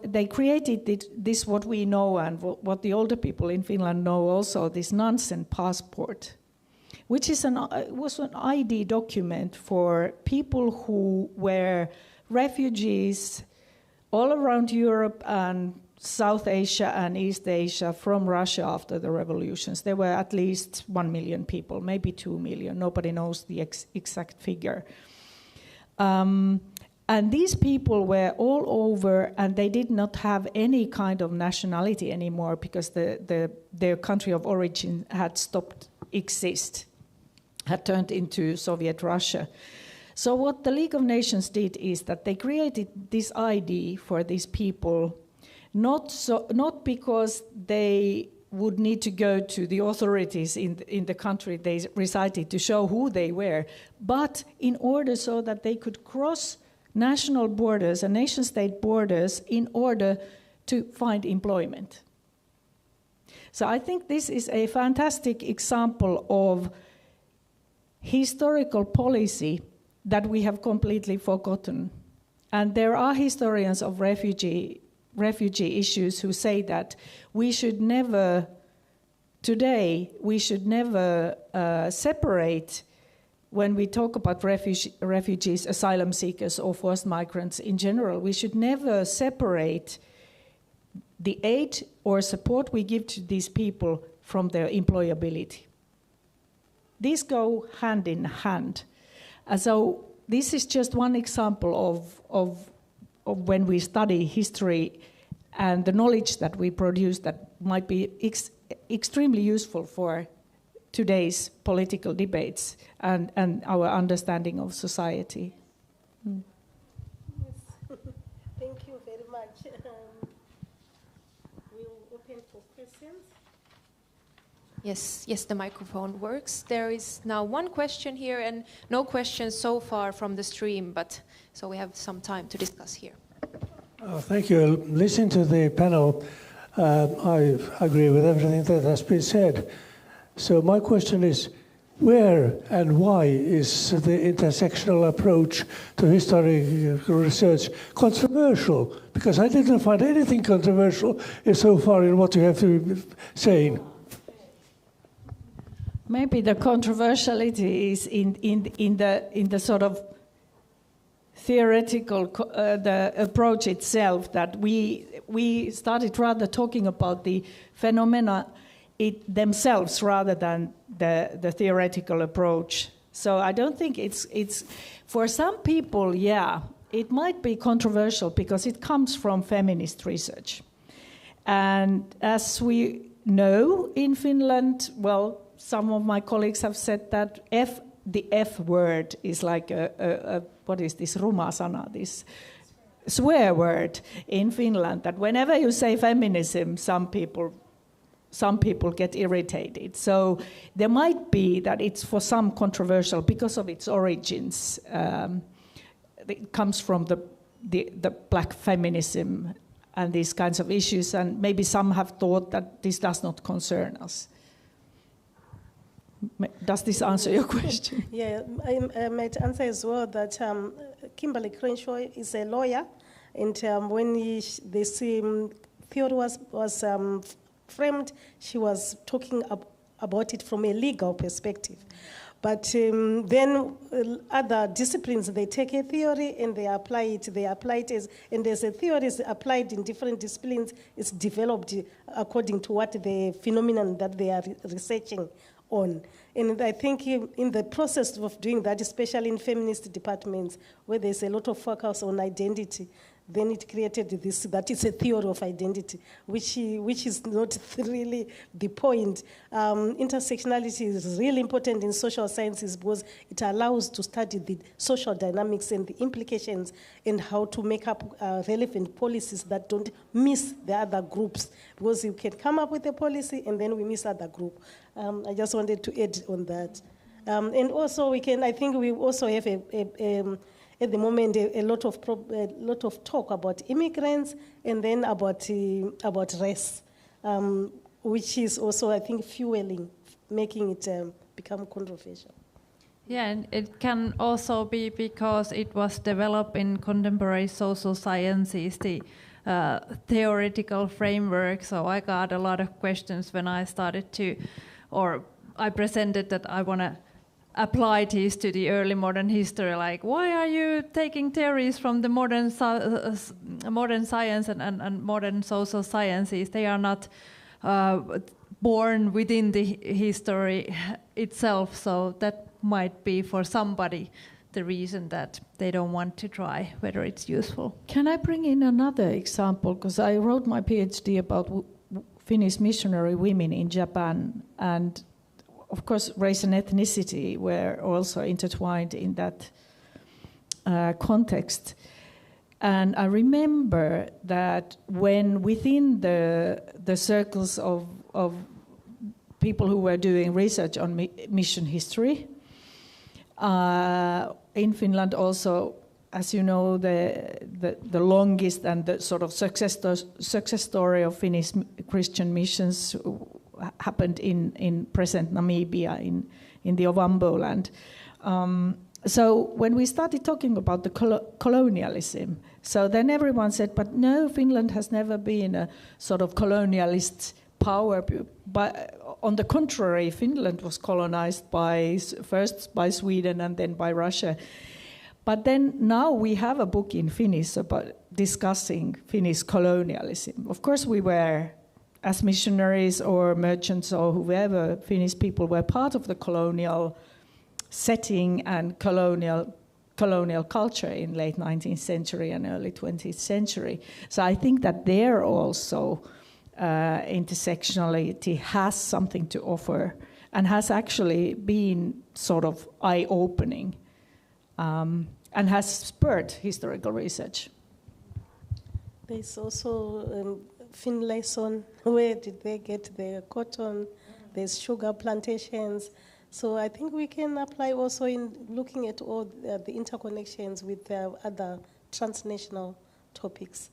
they created this what we know and what the older people in Finland know also, this Nansen passport, which is was an ID document for people who were refugees all around Europe and South Asia and East Asia from Russia after the revolutions. There were at least 1 million people, maybe 2 million. Nobody knows the exact figure. And these people were all over, and they did not have any kind of nationality anymore because their country of origin had stopped exist, had turned into Soviet Russia. So what the League of Nations did is that they created this ID for these people, not because they would need to go to the authorities in the country they resided to show who they were, but in order so that they could cross national borders and nation-state borders in order to find employment. So I think this is a fantastic example of historical policy that we have completely forgotten. And there are historians of refugee issues who say that we should never separate, when we talk about refugees, asylum seekers, or forced migrants in general, we should never separate the aid or support we give to these people from their employability. These go hand in hand. And so this is just one example of when we study history and the knowledge that we produce that might be extremely useful for today's political debates and our understanding of society. Yes. Thank you very much. We'll open for questions. Yes, the microphone works. There is now one question here, and no questions so far from the stream, but so we have some time to discuss here. Thank you. Listening to the panel, I agree with everything that has been said. So my question is, where and why is the intersectional approach to historical research controversial? Because I didn't find anything controversial so far in what you have been saying. Maybe the controversiality is in the sort of theoretical the approach itself, that we started rather talking about the phenomena themselves rather than the theoretical approach. So I don't think it's for some people, yeah, it might be controversial because it comes from feminist research. And as we know in Finland, well, some of my colleagues have said that the F word is like what is this ruma sana, this swear word in Finland, that whenever you say feminism, some people get irritated. So there might be that it's for some controversial because of its origins. It comes from the black feminism and these kinds of issues, and maybe some have thought that this does not concern us. Does this answer your question? Yeah, I might answer as well that Kimberlé Crenshaw is a lawyer, and when this theory was framed, she was talking about it from a legal perspective. But then other disciplines, they take a theory and they apply it. And as a theory is applied in different disciplines, it's developed according to what the phenomenon that they are researching on. And I think in the process of doing that, especially in feminist departments, where there's a lot of focus on identity, then it created this, that is a theory of identity, which is not really the point. Intersectionality is really important in social sciences because it allows to study the social dynamics and the implications and how to make up relevant policies that don't miss the other groups. Because you can come up with a policy and then we miss other group. I just wanted to add on that. And also I think we also have at the moment, a lot of talk about immigrants and then about race, which is also, I think, fueling, making it become controversial. Yeah, and it can also be because it was developed in contemporary social sciences, the theoretical framework. So I got a lot of questions when I started or I presented that I want to apply this to the early modern history, like why are you taking theories from the modern science and modern social sciences? They are not born within the history itself, so that might be for somebody the reason that they don't want to try whether it's useful. Can I bring in another example? Because I wrote my PhD about Finnish missionary women in Japan, and of course, race and ethnicity were also intertwined in that context. And I remember that when within the circles of people who were doing research on mission history, in Finland also, as you know, the longest and the sort of success story of Finnish Christian missions happened in present Namibia, in the Ovambo land. So when we started talking about the colonialism, so then everyone said, but no, Finland has never been a sort of colonialist power. But on the contrary, Finland was colonized first by Sweden and then by Russia. But then now we have a book in Finnish about discussing Finnish colonialism. Of course we were, as missionaries or merchants or whoever, Finnish people were part of the colonial setting and colonial culture in late 19th century and early 20th century. So I think that there also intersectionality has something to offer and has actually been sort of eye-opening and has spurred historical research. There's also Finlayson, where did they get their cotton? There's sugar plantations. So I think we can apply also in looking at all the interconnections with other transnational topics.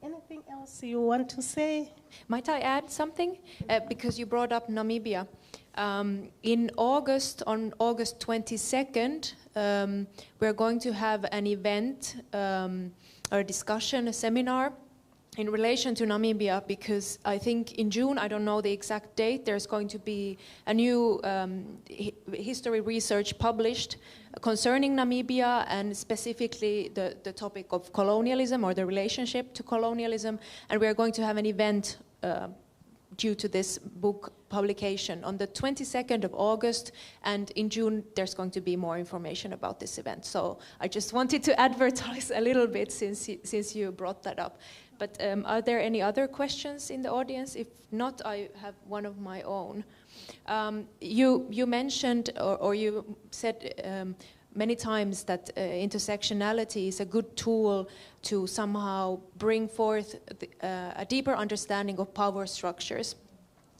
Anything else you want to say? Might I add something? Because you brought up Namibia. In August, on August 22nd, we're going to have an event, or a discussion, a seminar in relation to Namibia, because I think in June, I don't know the exact date, there's going to be a new history research published concerning Namibia and specifically the topic of colonialism or the relationship to colonialism, and we are going to have an event due to this book publication on the 22nd of August, and in June there's going to be more information about this event. So I just wanted to advertise a little bit since you brought that up. But are there any other questions in the audience? If not, I have one of my own. You mentioned, or you said many times that intersectionality is a good tool to somehow bring forth a deeper understanding of power structures.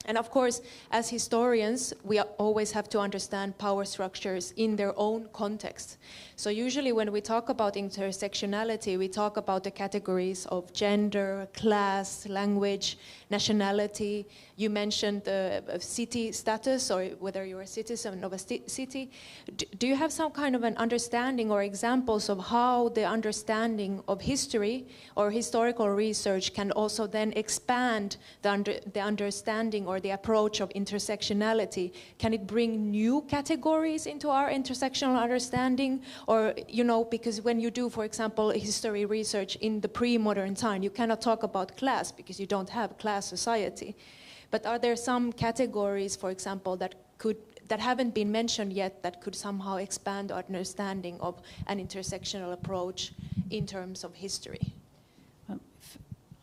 And of course, as historians, we always have to understand power structures in their own context. So usually when we talk about intersectionality, we talk about the categories of gender, class, language, nationality. You mentioned the city status, or whether you're a citizen of a city. Do you have some kind of an understanding or examples of how the understanding of history or historical research can also then expand the understanding or the approach of intersectionality? Can it bring new categories into our intersectional understanding? Or, you know, because when you do, for example, history research in the pre-modern time, you cannot talk about class because you don't have class society. But are there some categories, for example, that haven't been mentioned yet that could somehow expand our understanding of an intersectional approach in terms of history?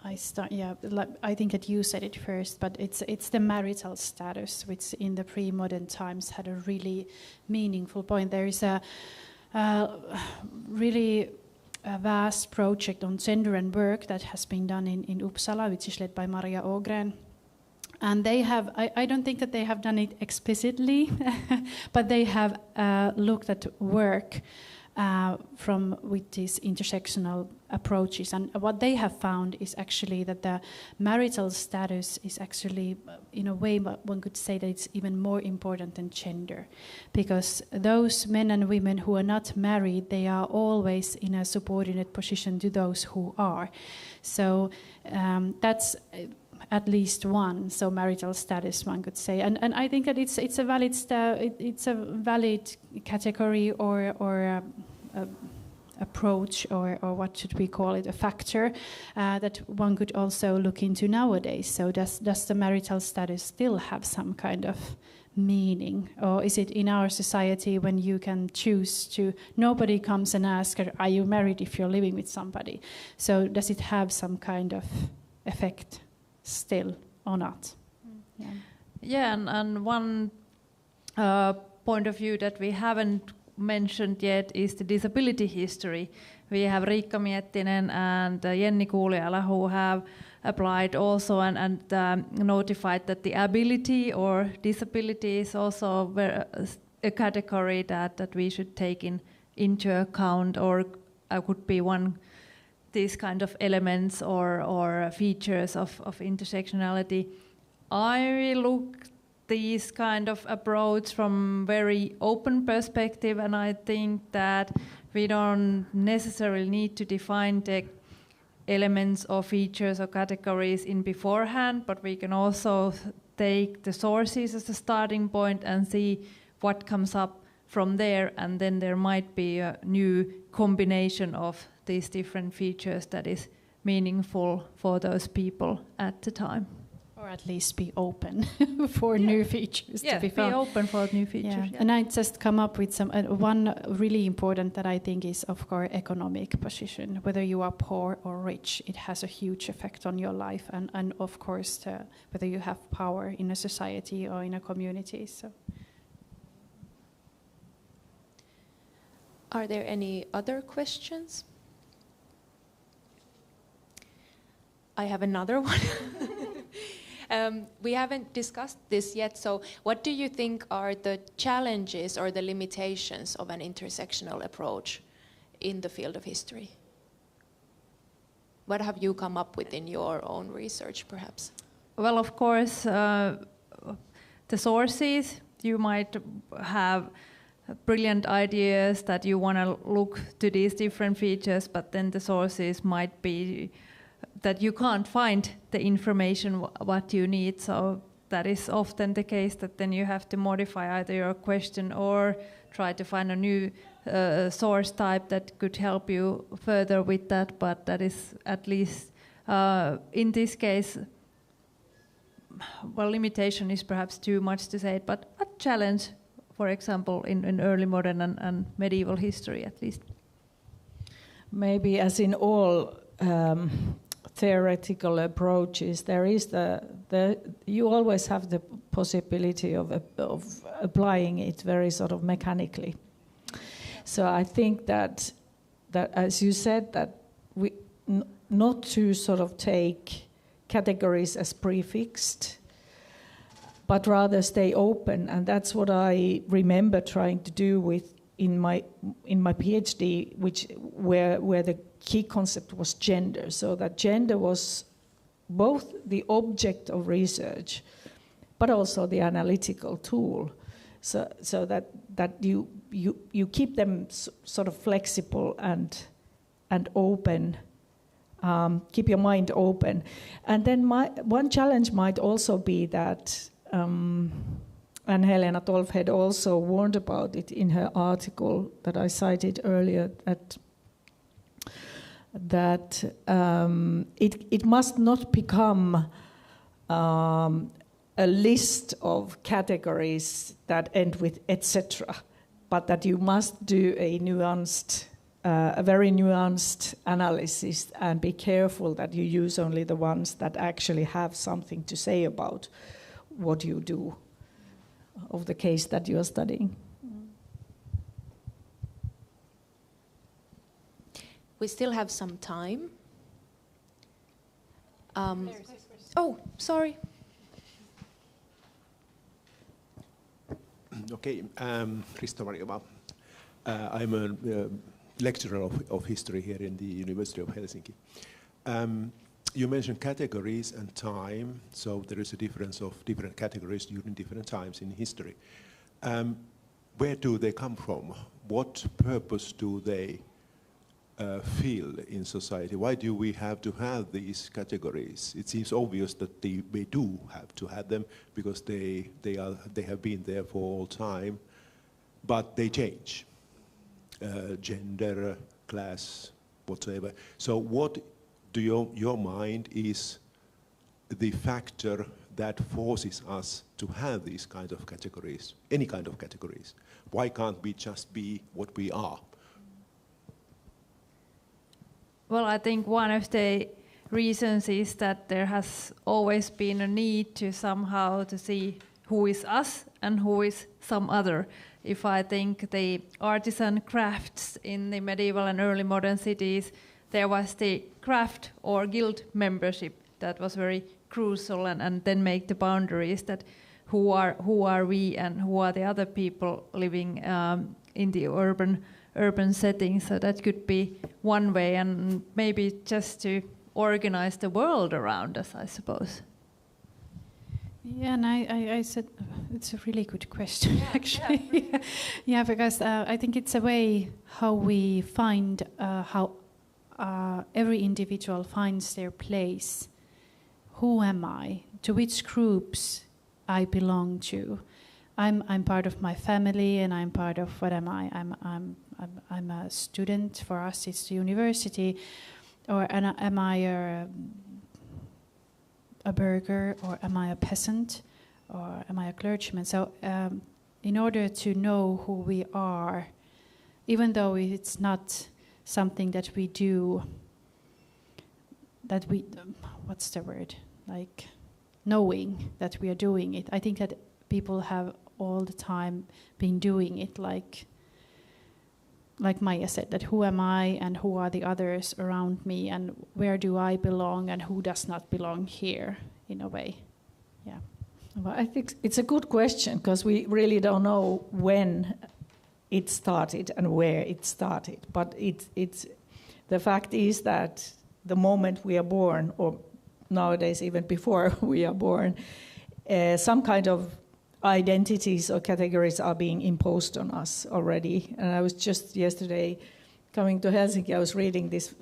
I think that you said it first, but it's the marital status, which in the pre-modern times had a really meaningful point. There is a really vast project on gender and work that has been done in Uppsala, which is led by Maria Ågren. And they have, I don't think that they have done it explicitly, but they have looked at work with these intersectional approaches. And what they have found is actually that the marital status is actually, in a way, one could say that it's even more important than gender. Because those men and women who are not married, they are always in a subordinate position to those who are. So that's at least one, so marital status, one could say, and I think that it's a valid category or approach, or what should we call it, a factor that one could also look into nowadays. So does the marital status still have some kind of meaning, or is it in our society when you can choose to, nobody comes and asks, are you married if you're living with somebody? So does it have some kind of effect still or not? And one point of view that we haven't mentioned yet is the disability history. We have Riikka Miettinen and Jenni Kuuliala who have applied also and notified that the ability or disability is also a category that we should take into account, or could be one these kind of elements or features of intersectionality. I look these kind of approach from very open perspective, and I think that we don't necessarily need to define the elements or features or categories in beforehand, but we can also take the sources as a starting point and see what comes up from there, and then there might be a new combination of these different features that is meaningful for those people at the time. Or at least be open for new features to be found. Be open for new features. Yeah. And I just come up with some one really important that I think is, of course, economic position. Whether you are poor or rich, it has a huge effect on your life, and of course, whether you have power in a society or in a community. So. Are there any other questions? I have another one. We haven't discussed this yet, so what do you think are the challenges or the limitations of an intersectional approach in the field of history? What have you come up with in your own research, perhaps? Well, of course, the sources, you might have brilliant ideas that you want to look to these different features, but then the sources might be that you can't find the information what you need. So that is often the case, that then you have to modify either your question or try to find a new source type that could help you further with that. But that is, at least in this case, well, limitation is perhaps too much to say, but a challenge, for example, in early modern and medieval history at least. Maybe as in all theoretical approaches, there is you always have the possibility of applying it very sort of mechanically. So I think that as you said, that we not to sort of take categories as prefixed, but rather stay open, and that's what I remember trying to do in my PhD, where the key concept was gender, so that gender was both the object of research, but also the analytical tool, so that you keep them sort of flexible and open. Keep your mind open, and then one challenge might also be that. And Helena Tolfhed also warned about it in her article that I cited earlier, that it must not become a list of categories that end with etc., but that you must do a very nuanced analysis and be careful that you use only the ones that actually have something to say about what you do of the case that you are studying. We still have some time. Oh, sorry. Okay, Risto Marjova. I'm a lecturer of history here in the University of Helsinki. You mentioned categories and time, so there is a difference of different categories during different times in history. Where do they come from? What purpose do they fill in society? Why do we have to have these categories? It seems obvious that we do have to have them because they have been there for all time, but they change. Gender, class, whatsoever. So what do your mind is the factor that forces us to have these kind of categories, any kind of categories? Why can't we just be what we are? Well, I think one of the reasons is that there has always been a need to somehow to see who is us and who is some other. If I think the artisan crafts in the medieval and early modern cities, there was the craft or guild membership that was very crucial, and then make the boundaries that who are we and who are the other people living in the urban setting. So that could be one way, and maybe just to organize the world around us, I suppose. Yeah, and I said it's a really good question, actually. Yeah, because I think it's a way how we find how every individual finds their place. Who am I? To which groups I belong to? I'm part of my family, and I'm part of what am I? I'm a student. For us, it's the university, or am I a burgher, or am I a peasant, or am I a clergyman? So in order to know who we are, even though it's not something that we do, that we, what's the word, like knowing that we are doing it, I think that people have all the time been doing it, like Maya said, that who am I and who are the others around me, and where do I belong and who does not belong here, in a way. Yeah. Well, I think it's a good question, because we really don't know when it started and where it started. But it's the fact is that the moment we are born, or nowadays even before we are born, some kind of identities or categories are being imposed on us already. And I was just yesterday coming to Helsinki, I was reading this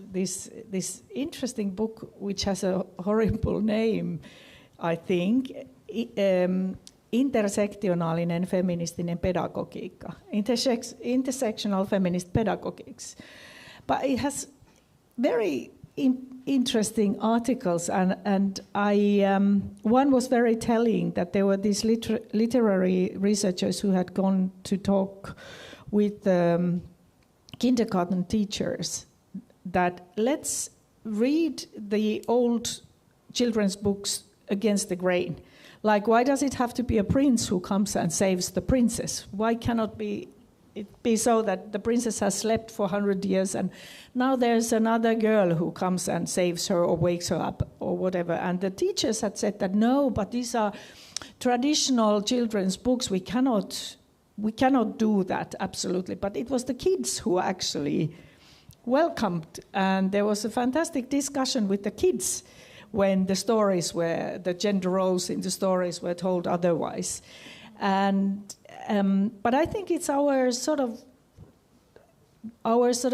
interesting book which has a horrible name, I think. Intersektionaalinen feministinen pedagogiikka, intersectional feminist pedagogics. But it has very interesting articles, and one was very telling, that there were these literary researchers who had gone to talk with kindergarten teachers, that let's read the old children's books against the grain. Like, why does it have to be a prince who comes and saves the princess? Why cannot it be so that the princess has slept for 100 years and now there's another girl who comes and saves her or wakes her up or whatever? And the teachers had said that no, but these are traditional children's books. We cannot do that, absolutely. But it was the kids who actually welcomed, and there was a fantastic discussion with the kids when the gender roles in the stories were told otherwise. And but I think it's our sort of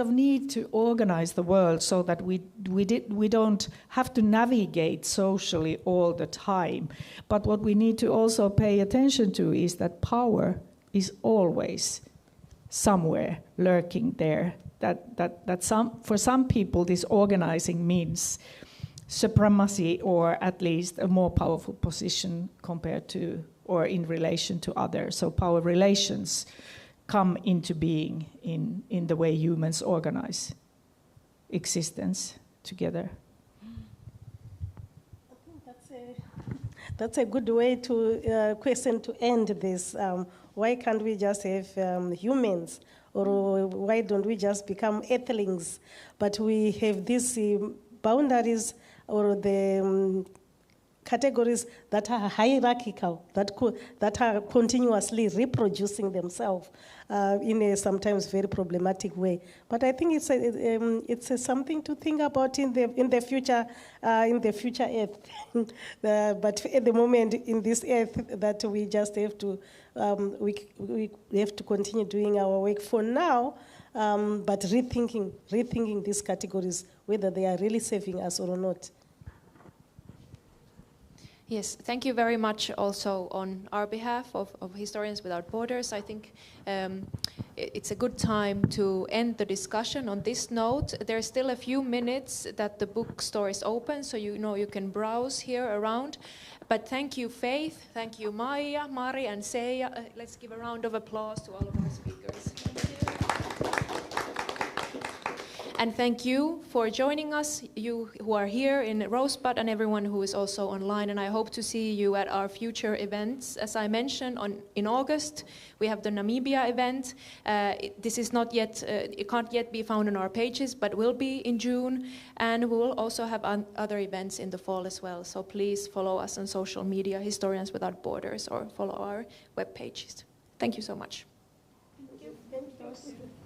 need to organize the world so that we don't have to navigate socially all the time. But what we need to also pay attention to is that power is always somewhere lurking there. That for some people this organizing means supremacy, or at least a more powerful position compared to or in relation to others. So power relations come into being in the way humans organize existence together. I think that's a good way to question to end this. Why can't we just have humans, or why don't we just become earthlings? But we have these boundaries or the categories that are hierarchical, that are continuously reproducing themselves in a sometimes very problematic way. But I think it's something to think about in the future Earth. But at the moment, in this Earth, that we just have to we have to continue doing our work for now. But rethinking these categories, whether they are really serving us or not. Yes, thank you very much also on our behalf of Historians Without Borders. I think it's a good time to end the discussion on this note. There's still a few minutes that the bookstore is open, so you can browse here around. But thank you, Faith, thank you, Maija, Mari, and Seija. Let's give a round of applause to all of our speakers. And thank you for joining us, you who are here in Rosebud and everyone who is also online. And I hope to see you at our future events. As I mentioned, in August, we have the Namibia event. This is not yet, it can't yet be found on our pages, but will be in June. And we will also have other events in the fall as well. So please follow us on social media, Historians Without Borders, or follow our web pages. Thank you so much. Thank you.